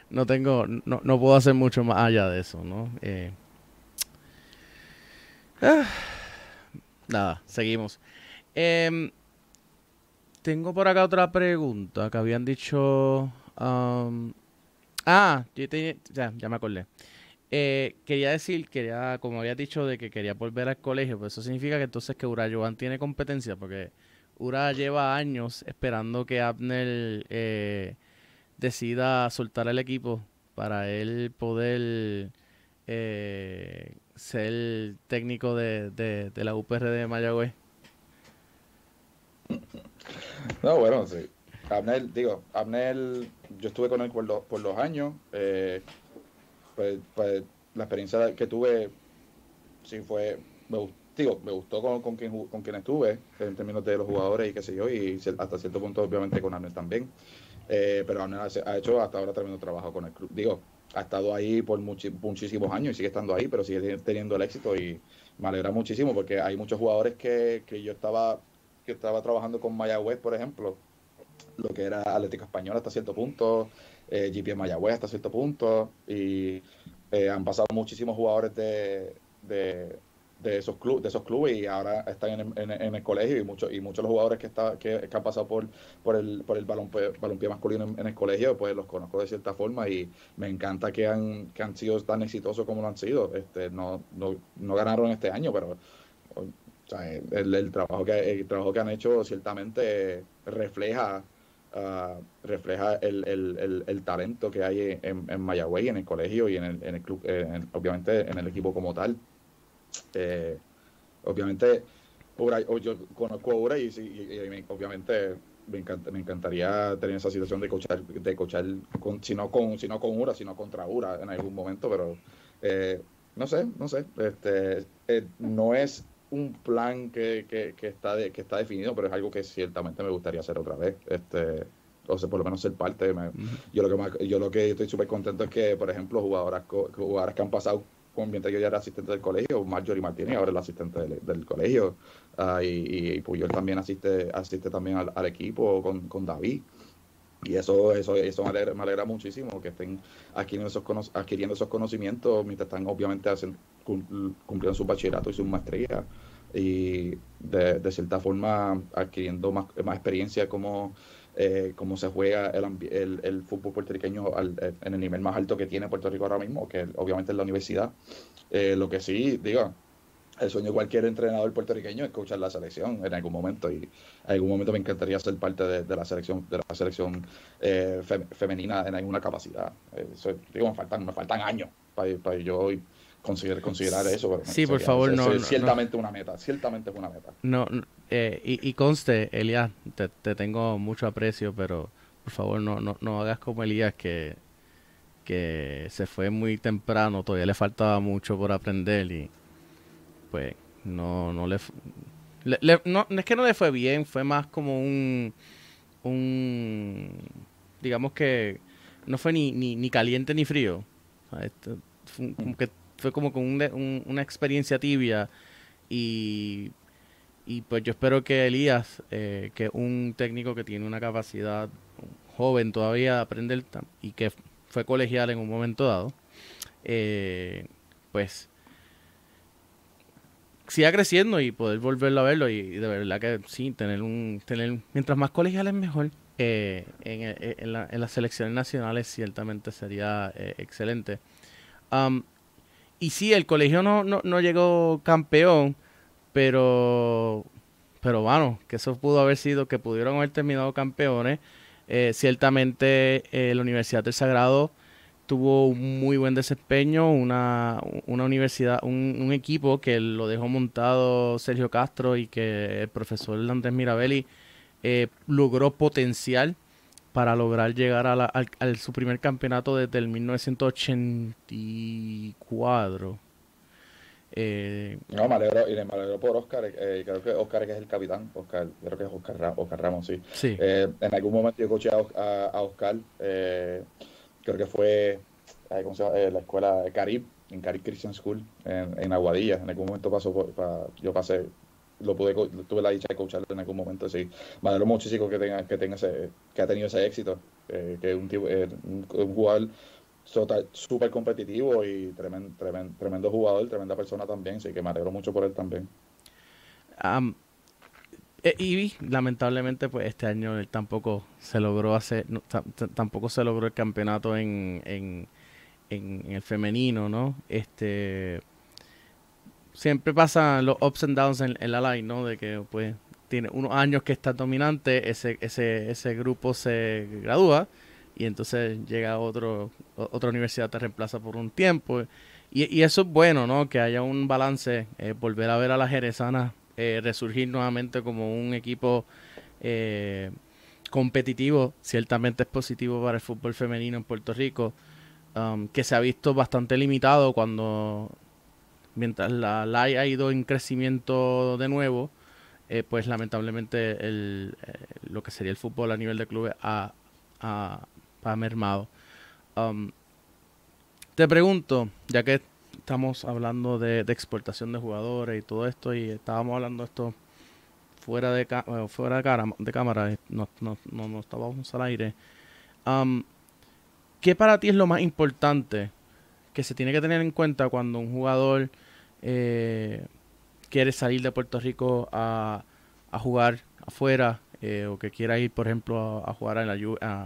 No puedo hacer mucho más allá de eso, ¿no? Nada, seguimos. Tengo por acá otra pregunta que habían dicho. Ya me acordé. Como había dicho, de que quería volver al colegio, pues eso significa que entonces que Urayoan tiene competencia, porque Ura lleva años esperando que Abner decida soltar el equipo para él poder ser técnico de la UPR de Mayagüez. No, bueno, sí. Abner, yo estuve con él por los años. Pues la experiencia que tuve, sí fue, me gustó con quien estuve, en términos de los jugadores y qué sé yo, y hasta cierto punto, obviamente, con Abner también. Pero Abner ha hecho hasta ahora tremendo trabajo con el club. Ha estado ahí por muchísimos años y sigue estando ahí, pero sigue teniendo el éxito y me alegra muchísimo porque hay muchos jugadores que yo estaba trabajando con Mayagüez, por ejemplo, lo que era Atlético Español hasta cierto punto, GPS Mayagüez hasta cierto punto, y han pasado muchísimos jugadores de esos clubes y ahora están en el colegio, y muchos de los jugadores que han pasado por el balompié masculino en el colegio, pues los conozco de cierta forma y me encanta que han sido tan exitosos como lo han sido. No ganaron este año, pero o sea, el trabajo que han hecho ciertamente refleja el talento que hay en Mayagüey, en el colegio y en el club, obviamente en el equipo como tal. Obviamente yo conozco a Ura y obviamente me encantaría tener esa situación de coachar si no con Ura, sino contra Ura en algún momento, pero no sé, no es un plan que está definido, pero es algo que ciertamente me gustaría hacer otra vez, o sea, por lo menos ser parte. Yo lo que estoy súper contento es que, por ejemplo, jugadoras que han pasado mientras yo ya era asistente del colegio, Marjorie Martínez ahora es la asistente del colegio, y Puyol también asiste también al equipo con David, y eso me alegra muchísimo que estén adquiriendo esos conocimientos mientras están obviamente cumpliendo su bachillerato y su maestría, y de cierta forma adquiriendo más experiencia como cómo se juega el fútbol puertorriqueño en el nivel más alto que tiene Puerto Rico ahora mismo, que obviamente es la universidad. Lo que sí, el sueño de cualquier entrenador puertorriqueño es coachar la selección en algún momento, y en algún momento me encantaría ser parte de la selección femenina en alguna capacidad. Me faltan años para yo considerar eso, pero sí, por favor, ciertamente una meta, ciertamente es una meta. Y conste, Elías, te tengo mucho aprecio, pero por favor no hagas como Elías, que se fue muy temprano, todavía le faltaba mucho por aprender, y pues no es que no le fue bien, fue más como un digamos que no fue ni caliente ni frío. Fue como con una experiencia tibia, y pues yo espero que Elías, que un técnico que tiene una capacidad joven todavía de aprender, y que fue colegial en un momento dado, pues siga creciendo y poder volverlo a verlo, y de verdad que sí, tener mientras más colegiales mejor, en las selecciones nacionales ciertamente sería excelente. Y sí, el colegio no llegó campeón, pero bueno, que eso pudo haber sido, que pudieron haber terminado campeones. Ciertamente la Universidad del Sagrado tuvo un muy buen desempeño, una universidad, un equipo que lo dejó montado Sergio Castro, y que el profesor Andrés Mirabelli logró potencial para lograr llegar a su primer campeonato desde el 1984. No, me alegro por Oscar. Creo que Oscar es el capitán. Creo que es Oscar Ramos, sí. Sí. En algún momento yo coaché a Oscar. Creo que fue ¿cómo se llama? La escuela Carib, en Carib Christian School, en Aguadilla. En algún momento tuve la dicha de coacharlo en algún momento, sí. Me alegro muchísimo que ha tenido ese éxito, que es un jugador súper competitivo y tremendo jugador, tremenda persona también, sí, que me alegro mucho por él también. Y lamentablemente pues este año él tampoco se logró tampoco se logró el campeonato en el femenino, ¿no? Siempre pasan los ups and downs en la line, ¿no? De que pues tiene unos años que está dominante, ese grupo se gradúa y entonces llega otra universidad, te reemplaza por un tiempo. Y eso es bueno, ¿no? Que haya un balance, volver a ver a las jerezanas resurgir nuevamente como un equipo competitivo, ciertamente es positivo para el fútbol femenino en Puerto Rico, que se ha visto bastante limitado mientras la LAI ha ido en crecimiento de nuevo, pues lamentablemente lo que sería el fútbol a nivel de clubes ha mermado. Te pregunto, ya que estamos hablando de exportación de jugadores y todo esto, y estábamos hablando de esto fuera de cámara, no estábamos al aire, ¿qué para ti es lo más importante que se tiene que tener en cuenta cuando un jugador quiere salir de Puerto Rico a jugar afuera, o que quiera ir, por ejemplo, a jugar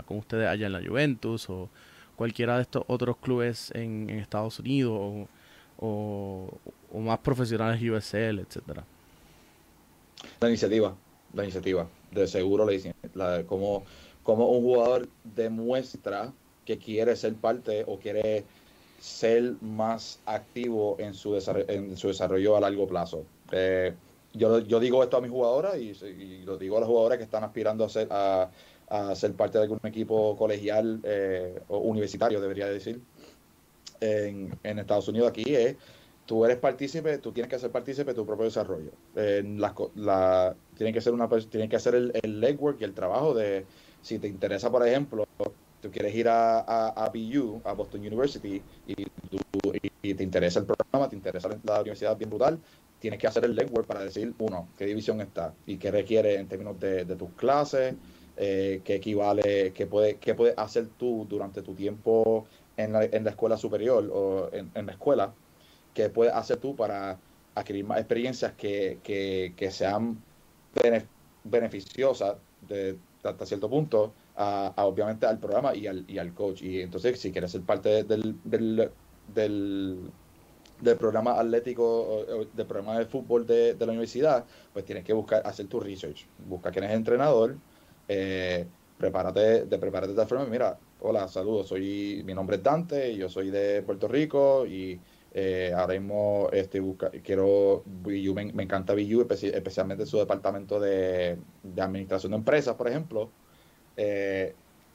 con ustedes allá en la Juventus o cualquiera de estos otros clubes en Estados Unidos o más profesionales, USL, etcétera? La iniciativa, de seguro como un jugador demuestra que quiere ser parte o quiere ser más activo en su desarrollo a largo plazo. Yo digo esto a mis jugadoras y lo digo a las jugadoras que están aspirando a ser parte de algún equipo colegial o universitario, debería decir, en Estados Unidos. Aquí tú eres partícipe, tú tienes que ser partícipe de tu propio desarrollo. Tienen que hacer el legwork y el trabajo de, si te interesa, por ejemplo, tú quieres ir a BU, a Boston University, y te interesa el programa, te interesa la universidad bien brutal, tienes que hacer el legwork para decir, uno, qué división está y qué requiere en términos de tus clases, qué equivale, qué puedes hacer tú durante tu tiempo en la escuela superior o en la escuela, qué puedes hacer tú para adquirir más experiencias que sean beneficiosas hasta cierto punto obviamente al programa y al coach. Y entonces, si quieres ser parte del programa atlético, del programa de fútbol de la universidad, pues tienes que hacer tu research, busca quién es el entrenador, prepárate de tal forma. Mira, hola, saludos, mi nombre es Dante, yo soy de Puerto Rico y ahora mismo me encanta BU, especialmente su departamento de administración de empresas, por ejemplo,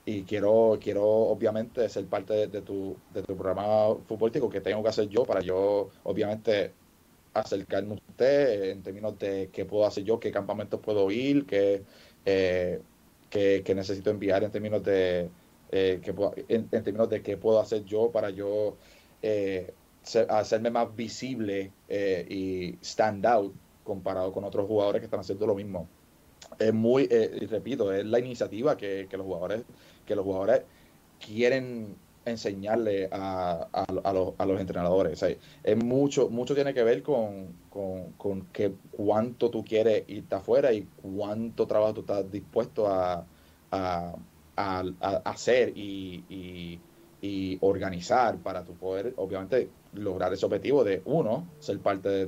y quiero obviamente ser parte de tu programa futbolístico. ¿Qué tengo que hacer yo para yo obviamente acercarme a usted en términos de qué puedo hacer yo, qué campamentos puedo ir, qué necesito enviar en términos de en términos de qué puedo hacer yo para yo hacerme más visible y stand out comparado con otros jugadores que están haciendo lo mismo? Es muy, y repito, es la iniciativa que los jugadores quieren enseñarle a los entrenadores. O sea, es mucho tiene que ver con cuánto tú quieres irte afuera y cuánto trabajo tú estás dispuesto a hacer y organizar para tu poder, obviamente, lograr ese objetivo de, uno, ser parte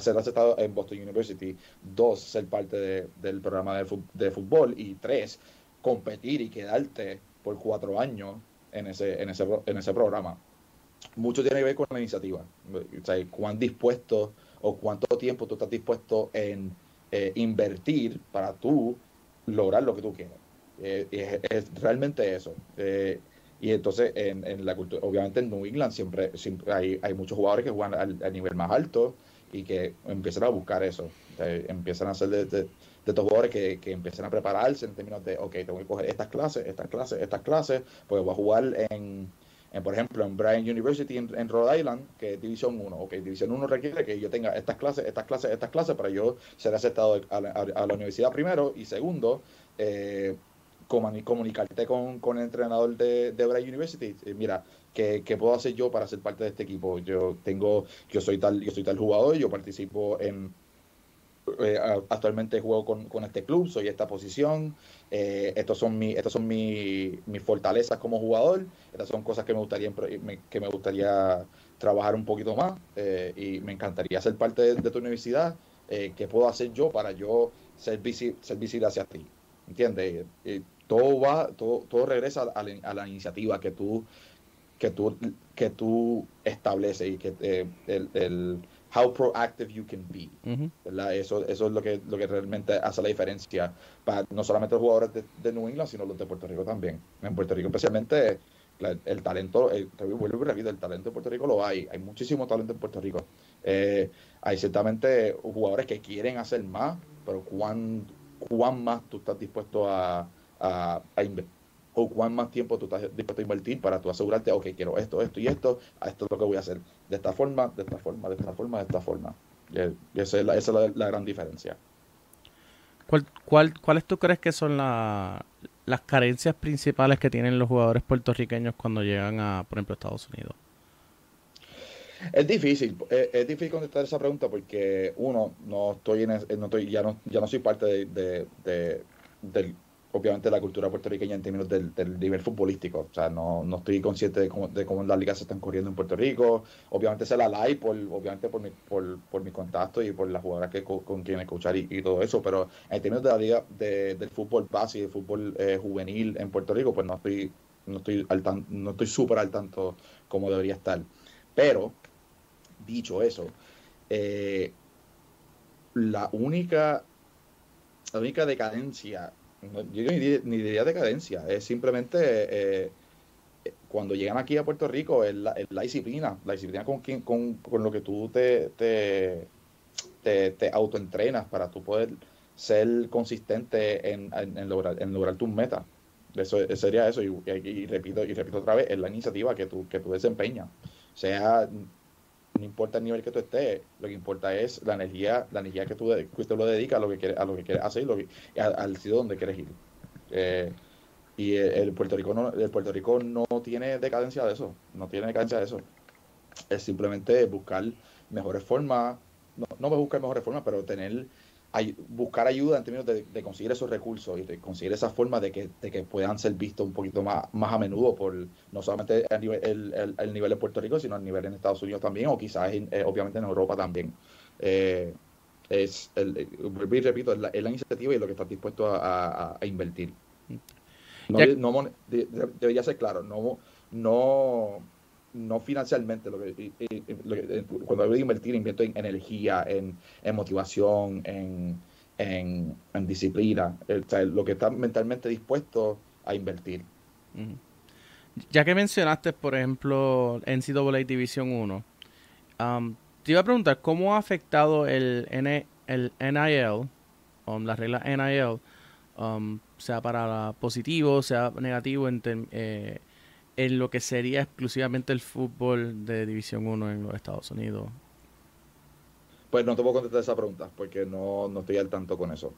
ser aceptado en Boston University, dos, ser parte del programa de fútbol, y tres, competir y quedarte por 4 años en ese programa. Mucho tiene que ver con la iniciativa. O sea, cuán dispuesto o cuánto tiempo tú estás dispuesto en invertir para tú lograr lo que tú quieres. Es realmente eso. Y entonces en la cultura, obviamente en New England siempre hay muchos jugadores que juegan al nivel más alto y que empiezan a buscar eso. Empiezan a hacer de estos jugadores que empiezan a prepararse en términos de, ok, tengo que coger estas clases, pues voy a jugar por ejemplo, en Bryant University en Rhode Island, que es División 1. Ok, División 1 requiere que yo tenga estas clases para yo ser aceptado a la universidad, primero, y segundo, comunicarte con el entrenador de Bryant University. Mira, ¿qué puedo hacer yo para ser parte de este equipo? Yo soy tal jugador, yo participo actualmente juego con este club, soy esta posición, estos son mis fortalezas como jugador, estas son cosas que me gustaría trabajar un poquito más, y me encantaría ser parte de tu universidad. ¿Qué puedo hacer yo para yo ser visible hacia ti, ¿entiendes? Todo regresa a la iniciativa que tú estableces y que el how proactive you can be, ¿verdad? Eso es lo que realmente hace la diferencia para no solamente los jugadores de New England, sino los de Puerto Rico también. En Puerto Rico especialmente el talento, vuelvo y repito, el talento de Puerto Rico lo hay muchísimo talento en Puerto Rico. Hay ciertamente jugadores que quieren hacer más, pero cuán más tú estás dispuesto a invertir, o cuán más tiempo tú estás dispuesto a invertir para tú asegurarte, ok, quiero esto y esto, a esto es lo que voy a hacer, de esta forma, de esta forma, de esta forma, de esta forma. Y esa es la gran diferencia. ¿Cuáles tú crees que son las carencias principales que tienen los jugadores puertorriqueños cuando llegan a, por ejemplo, Estados Unidos? Es difícil contestar esa pregunta porque ya no soy parte del obviamente la cultura puertorriqueña en términos del nivel futbolístico. O sea, no estoy consciente de cómo las ligas se están corriendo en Puerto Rico. Obviamente sé la live por mi contacto y por las jugadoras con quienes coachar y todo eso, pero en términos de la liga del fútbol base y del fútbol juvenil en Puerto Rico, pues no estoy súper al tanto como debería estar. Pero dicho eso, la única decadencia, yo ni diría decadencia, es simplemente cuando llegan aquí a Puerto Rico es la disciplina con lo que tú te autoentrenas para tú poder ser consistente en lograr tus metas. Eso sería eso, y repito otra vez, es la iniciativa que tú desempeñas. O sea, no importa el nivel que tú estés, lo que importa es la energía que tú lo dedicas a lo que quieres hacer y al sitio donde quieres ir. Y el Puerto Rico no tiene decadencia de eso, es simplemente buscar mejores formas, no buscar mejores formas, pero buscar ayuda en términos de conseguir esos recursos y de conseguir esa forma de que puedan ser vistos un poquito más a menudo por no solamente el nivel de Puerto Rico, sino el nivel en Estados Unidos también, o quizás obviamente en Europa también. Repito, es la iniciativa y lo que estás dispuesto a invertir. Debería ser claro, no financieramente. Cuando hablo de invertir, invierto en energía, en motivación, en disciplina, lo que está mentalmente dispuesto a invertir. Ya que mencionaste, por ejemplo, NCAA División 1, te iba a preguntar, ¿cómo ha afectado el NIL, la regla NIL, sea para positivo, sea negativo en lo que sería exclusivamente el fútbol de División 1 en los Estados Unidos? Pues no te puedo contestar esa pregunta porque no estoy al tanto con eso.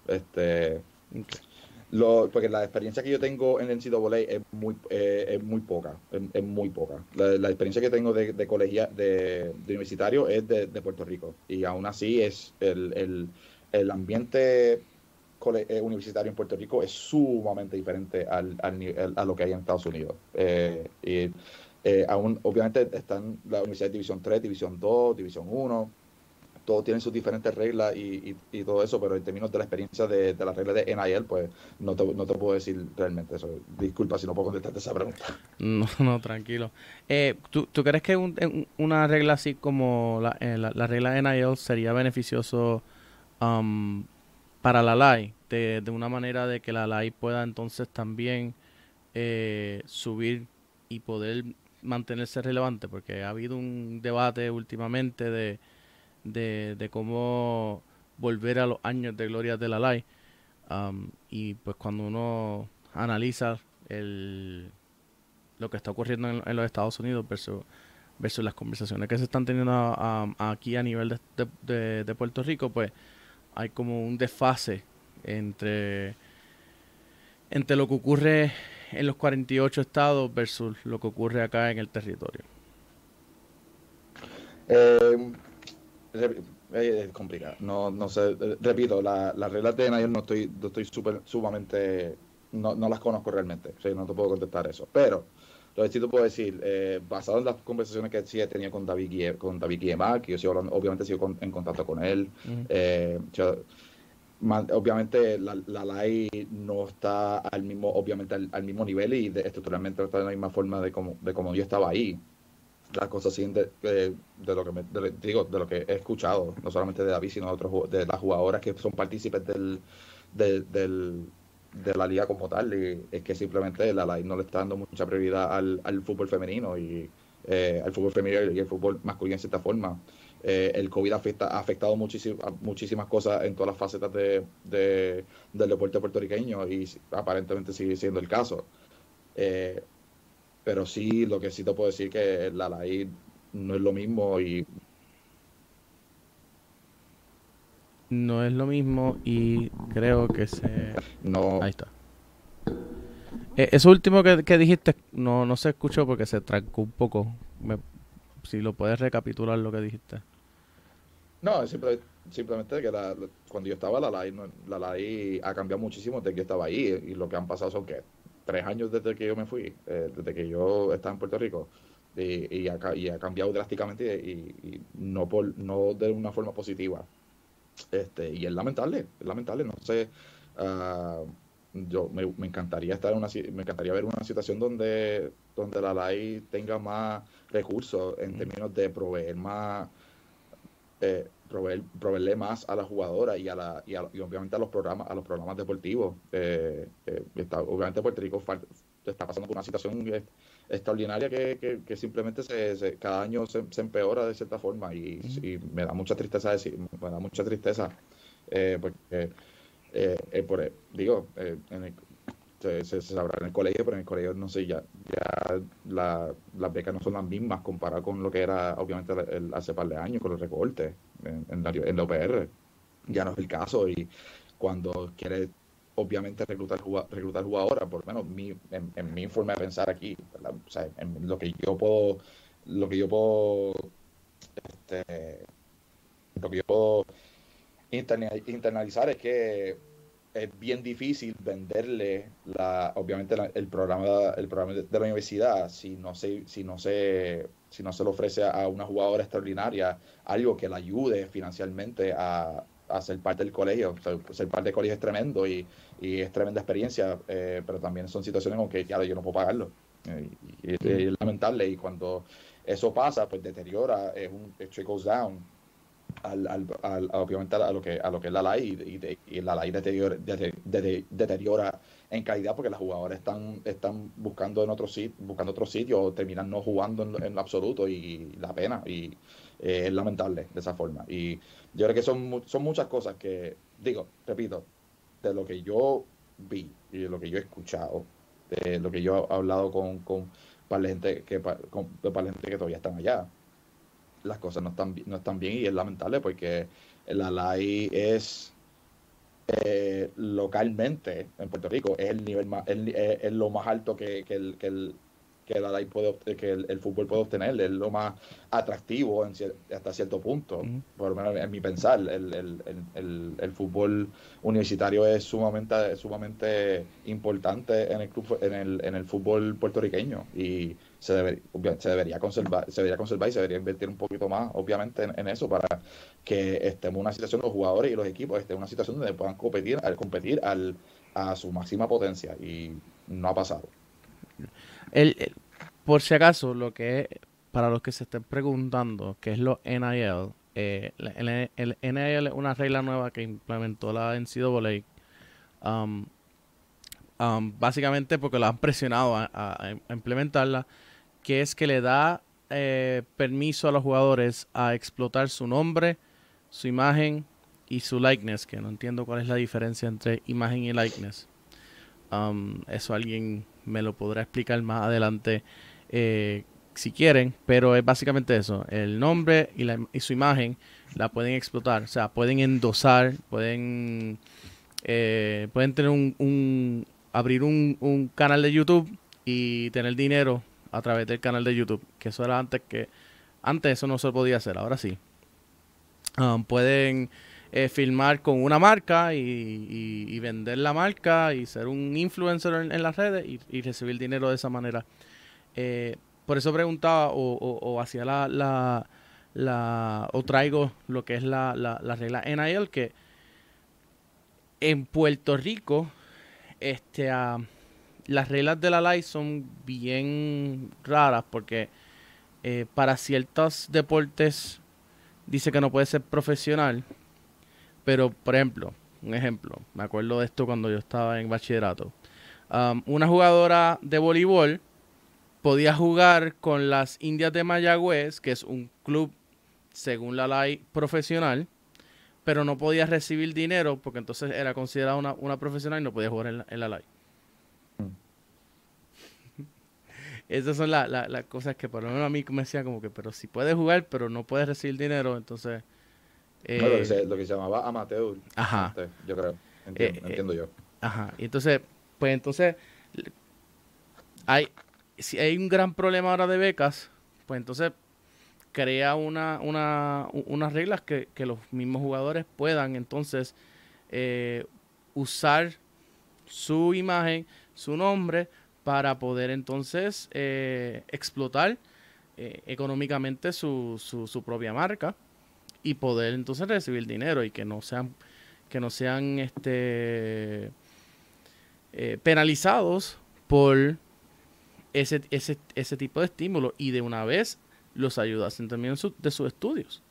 Porque la experiencia que yo tengo en el NCAA es muy poca. Es muy poca. La experiencia que tengo de colegia, de universitario, es de Puerto Rico. Y aún así es el ambiente universitario en Puerto Rico es sumamente diferente a lo que hay en Estados Unidos. Aún, obviamente, están las universidades de División 3, División 2, División 1, todos tienen sus diferentes reglas y todo eso, pero en términos de la experiencia de la regla de NIL, pues no te puedo decir realmente eso. Disculpa si no puedo contestarte esa pregunta. No, tranquilo. ¿Tú crees que una regla así como la regla de NIL sería beneficioso para la LAI, de una manera de que la LAI pueda entonces también subir y poder mantenerse relevante? Porque ha habido un debate últimamente de cómo volver a los años de gloria de la LAI, y pues cuando uno analiza lo que está ocurriendo en los Estados Unidos versus las conversaciones que se están teniendo aquí a nivel de Puerto Rico, pues hay como un desfase entre lo que ocurre en los 48 estados versus lo que ocurre acá en el territorio. Es complicado. No sé. Repito, las reglas de NIL no estoy sumamente. No las conozco realmente. O sea, no te puedo contestar eso. Pero lo que sí te puedo decir, basado en las conversaciones que sí he tenido con David Guillemard, que yo sigo hablando, obviamente sigo en contacto con él. Obviamente la LAI no está obviamente al mismo nivel y estructuralmente no está de la misma forma de como yo estaba ahí. Las cosas siguen de lo que de lo que he escuchado, no solamente de David, sino de las jugadoras que son partícipes de la liga como tal, y es que simplemente la LAI no le está dando mucha prioridad al fútbol femenino y al fútbol femenino y el fútbol masculino en cierta forma. El COVID ha afectado muchísimas cosas en todas las facetas del deporte puertorriqueño y aparentemente sigue siendo el caso. Pero sí, lo que sí te puedo decir que la LAI no es lo mismo y No es lo mismo y creo que no. Ahí está. Eso último que dijiste no se escuchó porque se trancó un poco. Si lo puedes recapitular lo que dijiste. No, simplemente que cuando yo estaba la LAI ha cambiado muchísimo desde que yo estaba ahí y lo que han pasado son que 3 años desde que yo me fui, desde que yo estaba en Puerto Rico y ha cambiado drásticamente y no de una forma positiva. Y es lamentable, no sé. ah, me encantaría me encantaría ver una situación donde la LAI tenga más recursos en términos de proveer más, proveerle más a la jugadora y obviamente a los programas deportivos. Obviamente Puerto Rico está pasando por una situación extraordinaria que simplemente cada año se empeora de cierta forma y me da mucha tristeza me da mucha tristeza, porque se sabrá en el colegio, pero en el colegio no sé, ya las becas no son las mismas comparado con lo que era obviamente hace par de años con los recortes en la UPR. Ya no es el caso y cuando quieres obviamente reclutar jugadoras, por lo menos en mi forma de pensar aquí, ¿verdad? O sea, en este, lo que yo puedo internalizar es que es bien difícil venderle obviamente el programa de la universidad si no se le ofrece a una jugadora extraordinaria algo que la ayude financieramente a ser parte del colegio. O sea, ser parte del colegio es tremendo y es tremenda experiencia, pero también son situaciones en que claro, yo no puedo pagarlo. Es lamentable y cuando eso pasa, pues deteriora, it trickles down obviamente a lo que es la LAI y la LAI deteriora en calidad porque las jugadoras están buscando otro sitio o terminan no jugando en lo absoluto y la pena y es lamentable de esa forma y yo creo que son muchas cosas que repito, de lo que yo vi y de lo que yo he escuchado, de lo que yo he hablado con par de gente que todavía están allá, las cosas no están bien y es lamentable porque la LAI es localmente en Puerto Rico es el nivel más es lo más alto que la LAI que el fútbol puede obtener, es lo más atractivo hasta cierto punto. Por lo menos en mi pensar, el fútbol universitario es sumamente importante en el club, en el fútbol puertorriqueño y se debería conservar y se debería invertir un poquito más obviamente en eso para que estemos en una situación, los jugadores y los equipos estén en una situación donde puedan competir a su máxima potencia y no ha pasado. Por si acaso, para los que se estén preguntando qué es lo NIL, el NIL es una regla nueva que implementó la NCAA, básicamente porque lo han presionado a implementarla, que es que le da permiso a los jugadores a explotar su nombre, su imagen y su likeness, que no entiendo cuál es la diferencia entre imagen y likeness. Eso alguien me lo podrá explicar más adelante si quieren, pero es básicamente eso. El nombre y su imagen la pueden explotar, o sea, pueden endosar, pueden tener abrir un canal de YouTube y tener dinero a través del canal de YouTube, que eso era antes eso no se podía hacer, ahora sí. Pueden filmar con una marca y vender la marca y ser un influencer en las redes y recibir dinero de esa manera. Por eso preguntaba o hacía o traigo lo que es la regla NIL, que En Puerto Rico, las reglas de la ley son bien raras porque para ciertos deportes dice que no puede ser profesional, pero por ejemplo, un ejemplo, me acuerdo de esto cuando yo estaba en bachillerato. Una jugadora de voleibol podía jugar con las Indias de Mayagüez, que es un club según la ley profesional, pero no podía recibir dinero porque entonces era considerada una profesional y no podía jugar en la ley. Esas son las cosas que por lo menos a mí me decían como que, pero si puedes jugar, pero no puedes recibir dinero, entonces... No, lo que se llamaba amateur, Ajá. antes, yo creo, entiendo yo. Ajá, y entonces, si hay un gran problema ahora de becas, pues entonces crea unas reglas que los mismos jugadores puedan entonces usar su imagen, su nombre, para poder entonces explotar económicamente su propia marca y poder entonces recibir dinero y que no sean penalizados por ese tipo de estímulo, y de una vez los ayudasen también de sus estudios,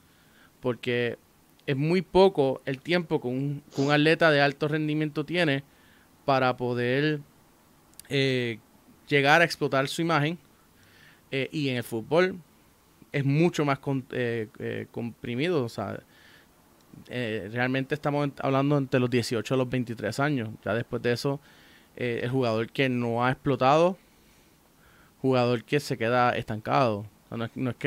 porque es muy poco el tiempo que un atleta de alto rendimiento tiene para poder llegar a explotar su imagen, y en el fútbol es mucho más comprimido. O sea, realmente estamos hablando entre los 18 a los 23 años. Ya después de eso, el jugador que no ha explotado, jugador que se queda estancado. O sea, no es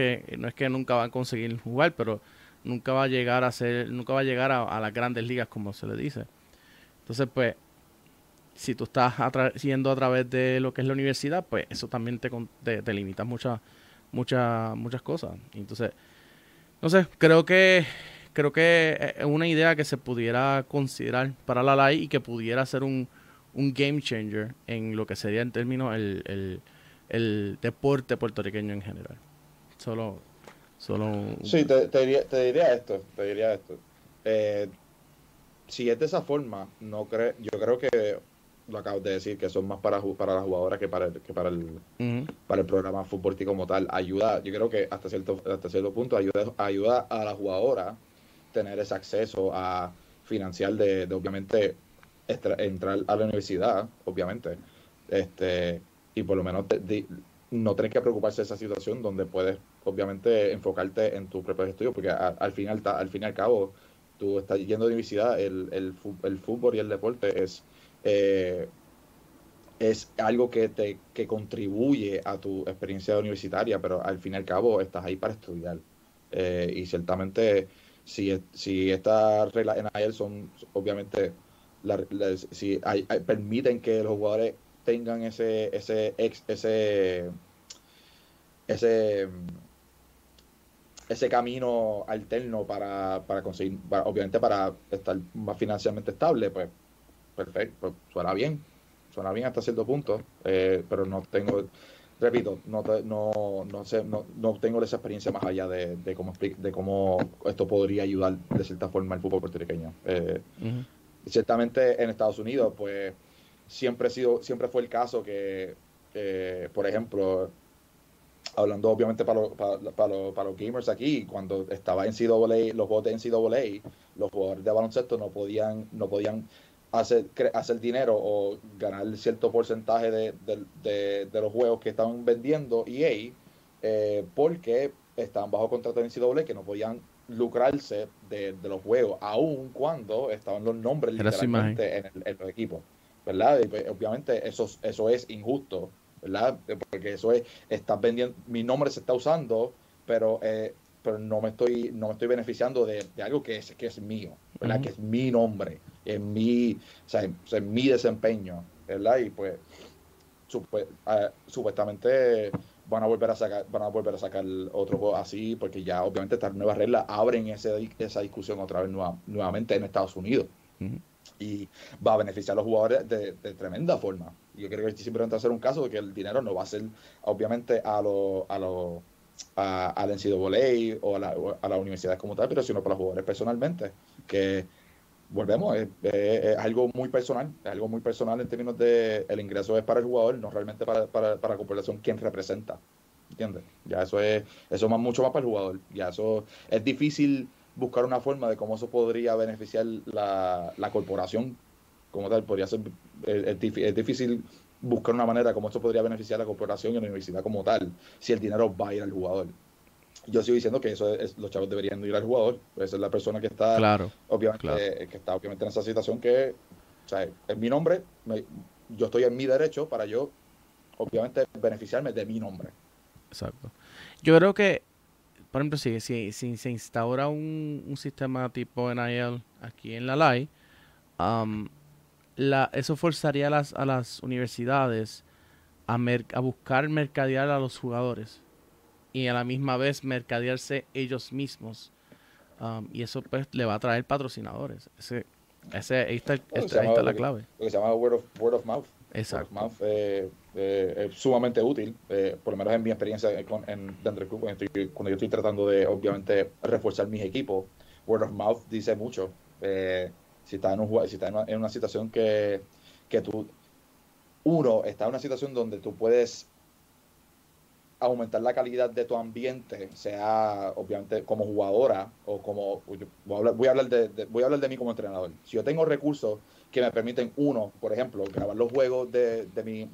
que nunca va a conseguir jugar, pero nunca va a llegar a las grandes ligas, como se le dice. Entonces, pues, si tú estás yendo a través de lo que es la universidad, pues eso también te limita muchas cosas. Entonces, no sé, creo que es una idea que se pudiera considerar para la ley y que pudiera ser un game changer en lo que sería en términos el deporte puertorriqueño en general. Sí, te diría esto. Si es de esa forma, yo creo que lo acabas de decir, que son más para las jugadoras que para el programa futbolístico como tal. Ayuda, yo creo que hasta cierto punto ayuda a la jugadora tener ese acceso a financiar de obviamente entrar a la universidad, obviamente, y por lo menos no tener que preocuparse de esa situación donde puedes obviamente enfocarte en tus propios estudios, porque al fin y al cabo tú estás yendo a la universidad. El fútbol y el deporte es algo que contribuye a tu experiencia universitaria, pero al fin y al cabo estás ahí para estudiar. Y ciertamente, si estas reglas NIL son, obviamente, si permiten que los jugadores tengan ese camino alterno para conseguir, obviamente para estar más financieramente estable, pues perfecto, pues suena bien hasta cierto punto, pero no tengo, repito, no tengo esa experiencia más allá de cómo esto podría ayudar de cierta forma al fútbol puertorriqueño. Ciertamente en Estados Unidos, pues siempre fue el caso que por ejemplo, hablando obviamente para los gamers aquí, cuando estaba en NCAA, los juegos de NCAA, los jugadores de baloncesto no podían hacer dinero o ganar cierto porcentaje de los juegos que estaban vendiendo EA, porque estaban bajo contrato de NCAA, que no podían lucrarse de los juegos, aun cuando estaban los nombres literalmente en los equipos, ¿verdad? Y pues, obviamente eso es injusto, ¿verdad? Porque eso estás vendiendo, mi nombre se está usando, pero no me estoy beneficiando de algo que es mío, ¿verdad? Que es mi nombre, es mi desempeño, ¿verdad? Y pues supuestamente van a volver a sacar otro juego así, porque ya obviamente estas nuevas reglas abren esa discusión otra vez nuevamente en Estados Unidos. Y va a beneficiar a los jugadores de tremenda forma. Yo creo que simplemente va a ser un caso de que el dinero no va a ser obviamente al NCAA o a las universidades como tal, pero sino para los jugadores personalmente, que volvemos, es algo muy personal, es algo muy personal en términos de el ingreso es para el jugador, no realmente para la corporación quien representa, ¿entiendes? Ya eso es mucho más para el jugador, ya eso es difícil buscar una forma de cómo eso podría beneficiar la corporación como tal, podría ser, es difícil buscar una manera como esto podría beneficiar a la corporación y a la universidad como tal, si el dinero va a ir al jugador. Yo sigo diciendo que los chavos deberían ir al jugador, pues es la persona que está Claro, obviamente claro. que está obviamente en esa situación que, o sea, es mi nombre, yo estoy en mi derecho para yo obviamente beneficiarme de mi nombre. Exacto. Yo creo que, por ejemplo, si se instaura un sistema tipo NIL aquí en la LAI, eso forzaría a las universidades a buscar mercadear a los jugadores y a la misma vez mercadearse ellos mismos. Y eso pues le va a traer patrocinadores. Ahí está, ahí está la clave. Lo que se llama word of mouth. Exacto. Word of mouth es sumamente útil, por lo menos en mi experiencia dentro del club, cuando yo estoy tratando de obviamente reforzar mis equipos. Word of mouth dice mucho. Si estás en una situación que está en una situación donde tú puedes aumentar la calidad de tu ambiente, sea obviamente como jugadora o como voy a hablar de mí como entrenador. Si yo tengo recursos que me permiten, por ejemplo, grabar los juegos de mi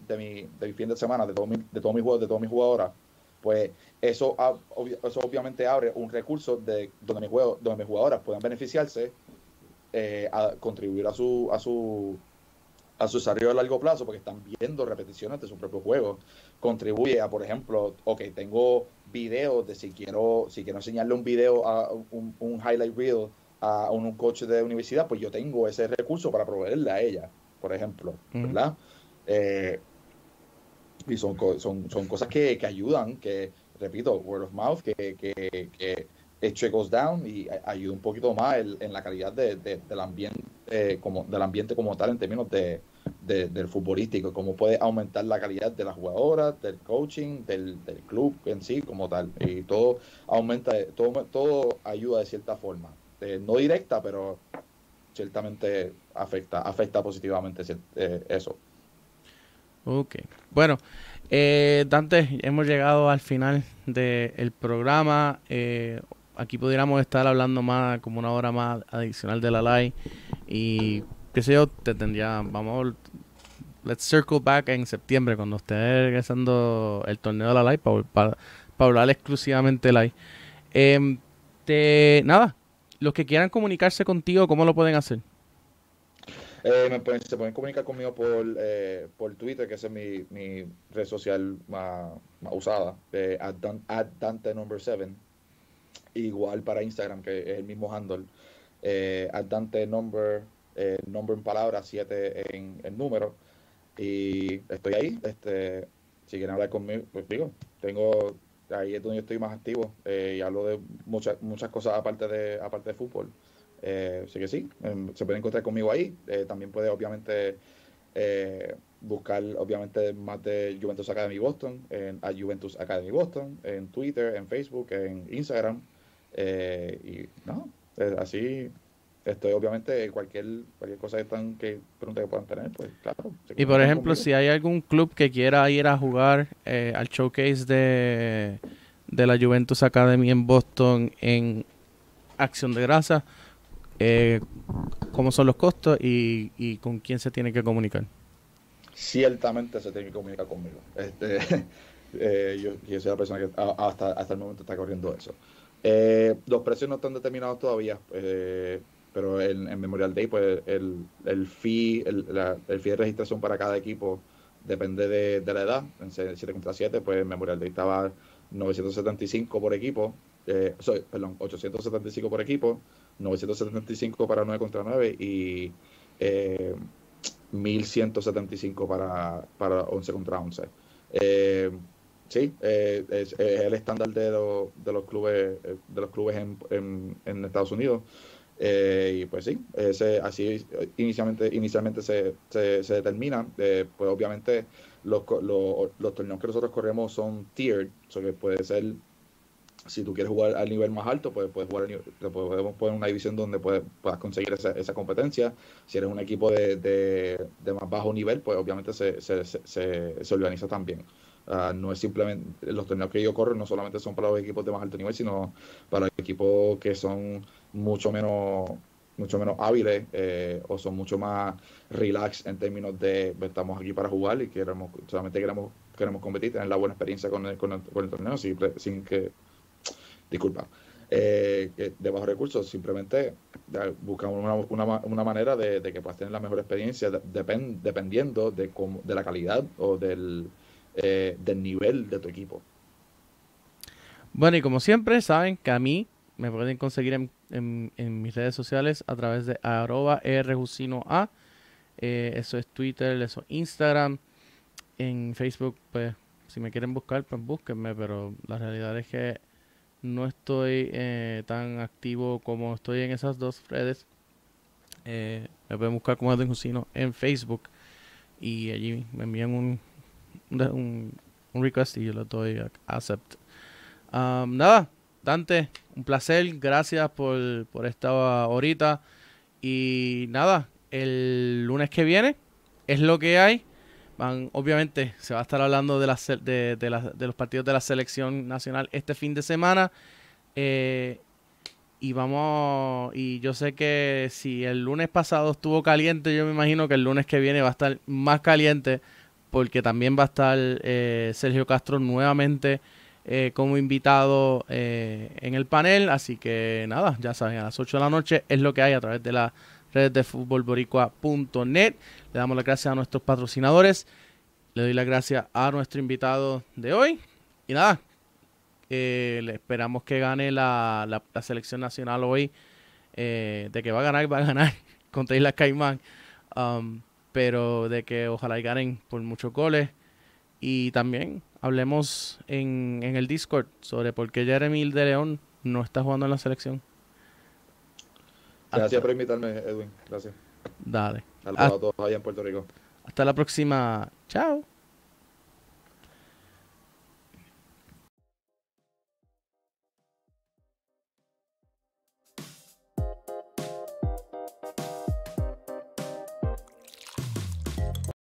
fin de semana, de todos mis juegos, de todas mis jugadoras, pues eso obviamente abre un recurso donde mis jugadoras puedan beneficiarse, a contribuir a su desarrollo a largo plazo, porque están viendo repeticiones de su propio juego. Contribuye a, por ejemplo, tengo videos de si quiero enseñarle un video a un highlight reel a un coach de universidad, pues yo tengo ese recurso para proveerle a ella, por ejemplo, ¿verdad? Y son cosas que ayudan, que, repito, word of mouth, que it trickles down y ayuda un poquito más en la calidad del ambiente, del ambiente como tal, en términos del futbolístico, cómo puede aumentar la calidad de las jugadoras, del coaching, del club en sí como tal, y todo aumenta, todo ayuda de cierta forma, no directa, pero ciertamente afecta positivamente eso. Ok. Bueno, Dante, hemos llegado al final del programa. Aquí pudiéramos estar hablando más, como una hora más adicional de la live. Y qué sé yo, let's circle back en septiembre, cuando esté regresando el torneo de la live, para hablar exclusivamente live. Nada, los que quieran comunicarse contigo, ¿cómo lo pueden hacer? Se pueden comunicar conmigo por Twitter, que esa es mi red social más usada, @Dante number 7. Igual para Instagram, que es el mismo handle, @Dante number en palabras, 7 en número. Y estoy ahí. Si quieren hablar conmigo, pues digo, ahí es donde yo estoy más activo, y hablo de muchas cosas aparte de fútbol. Así que sí, se pueden encontrar conmigo ahí. También puede obviamente buscar obviamente más de Juventus Academy Boston a Juventus Academy Boston en Twitter, en Facebook, en Instagram, y no, así estoy obviamente cualquier cosa que pregunta que puedan tener, pues claro. Y por ejemplo, si hay algún club que quiera ir a jugar al showcase de la Juventus Academy en Boston en Acción de Gracias, ¿cómo son los costos y con quién se tiene que comunicar? Ciertamente se tiene que comunicar conmigo. Yo soy la persona que hasta el momento está corriendo eso. Los precios no están determinados todavía, pero en Memorial Day, pues el fee de registración para cada equipo depende de la edad. En 7 contra 7, pues Memorial Day estaba 975 por equipo, 875 por equipo, 975 para 9 contra 9 y 1175 para 11 contra 11. Sí, es el estándar de los clubes en Estados Unidos. Y pues sí, así inicialmente se determina. Pues obviamente los torneos que nosotros corremos son tiered, o sea que puede ser Si tú quieres jugar al nivel más alto, pues puedes jugar te podemos poner una división donde puedas conseguir esa competencia. Si eres un equipo de más bajo nivel, pues obviamente se organiza también. No es simplemente, los torneos que yo corro no solamente son para los equipos de más alto nivel, sino para los equipos que son mucho menos hábiles, o son mucho más relax en términos de estamos aquí para jugar y solamente queremos competir, tener la buena experiencia con el torneo, sin que, disculpa, de bajos recursos. Simplemente buscamos una manera de que puedas tener la mejor experiencia, dependiendo de la calidad o del nivel de tu equipo. Bueno, y como siempre, saben que a mí me pueden conseguir en mis redes sociales a través de @rjusinoa. Eso es Twitter, eso es Instagram. En Facebook, pues, si me quieren buscar, pues búsquenme, pero la realidad es que no estoy tan activo como estoy en esas dos redes. Me pueden buscar como Edwin Jusino en Facebook y allí me envían un request y yo le doy accept. Nada, Dante, un placer, gracias por esta horita. Y nada, el lunes que viene es lo que hay. Obviamente se va a estar hablando de los partidos de la selección nacional este fin de semana. Y yo sé que si el lunes pasado estuvo caliente, yo me imagino que el lunes que viene va a estar más caliente, porque también va a estar Sergio Castro nuevamente como invitado en el panel. Así que nada, ya saben, a las 8 de la noche es lo que hay a través de las redes de futbolboricua.net. Le damos las gracias a nuestros patrocinadores. Le doy las gracias a nuestro invitado de hoy. Y nada, le esperamos que gane la selección nacional hoy. De que va a ganar contra Islas Caimán. Pero de que ojalá y ganen por muchos goles. Y también hablemos en el Discord sobre por qué Jeremy de León no está jugando en la selección. Gracias por invitarme, Edwin. Gracias. Dale. Saludos a todos allá en Puerto Rico. Hasta la próxima. Chao.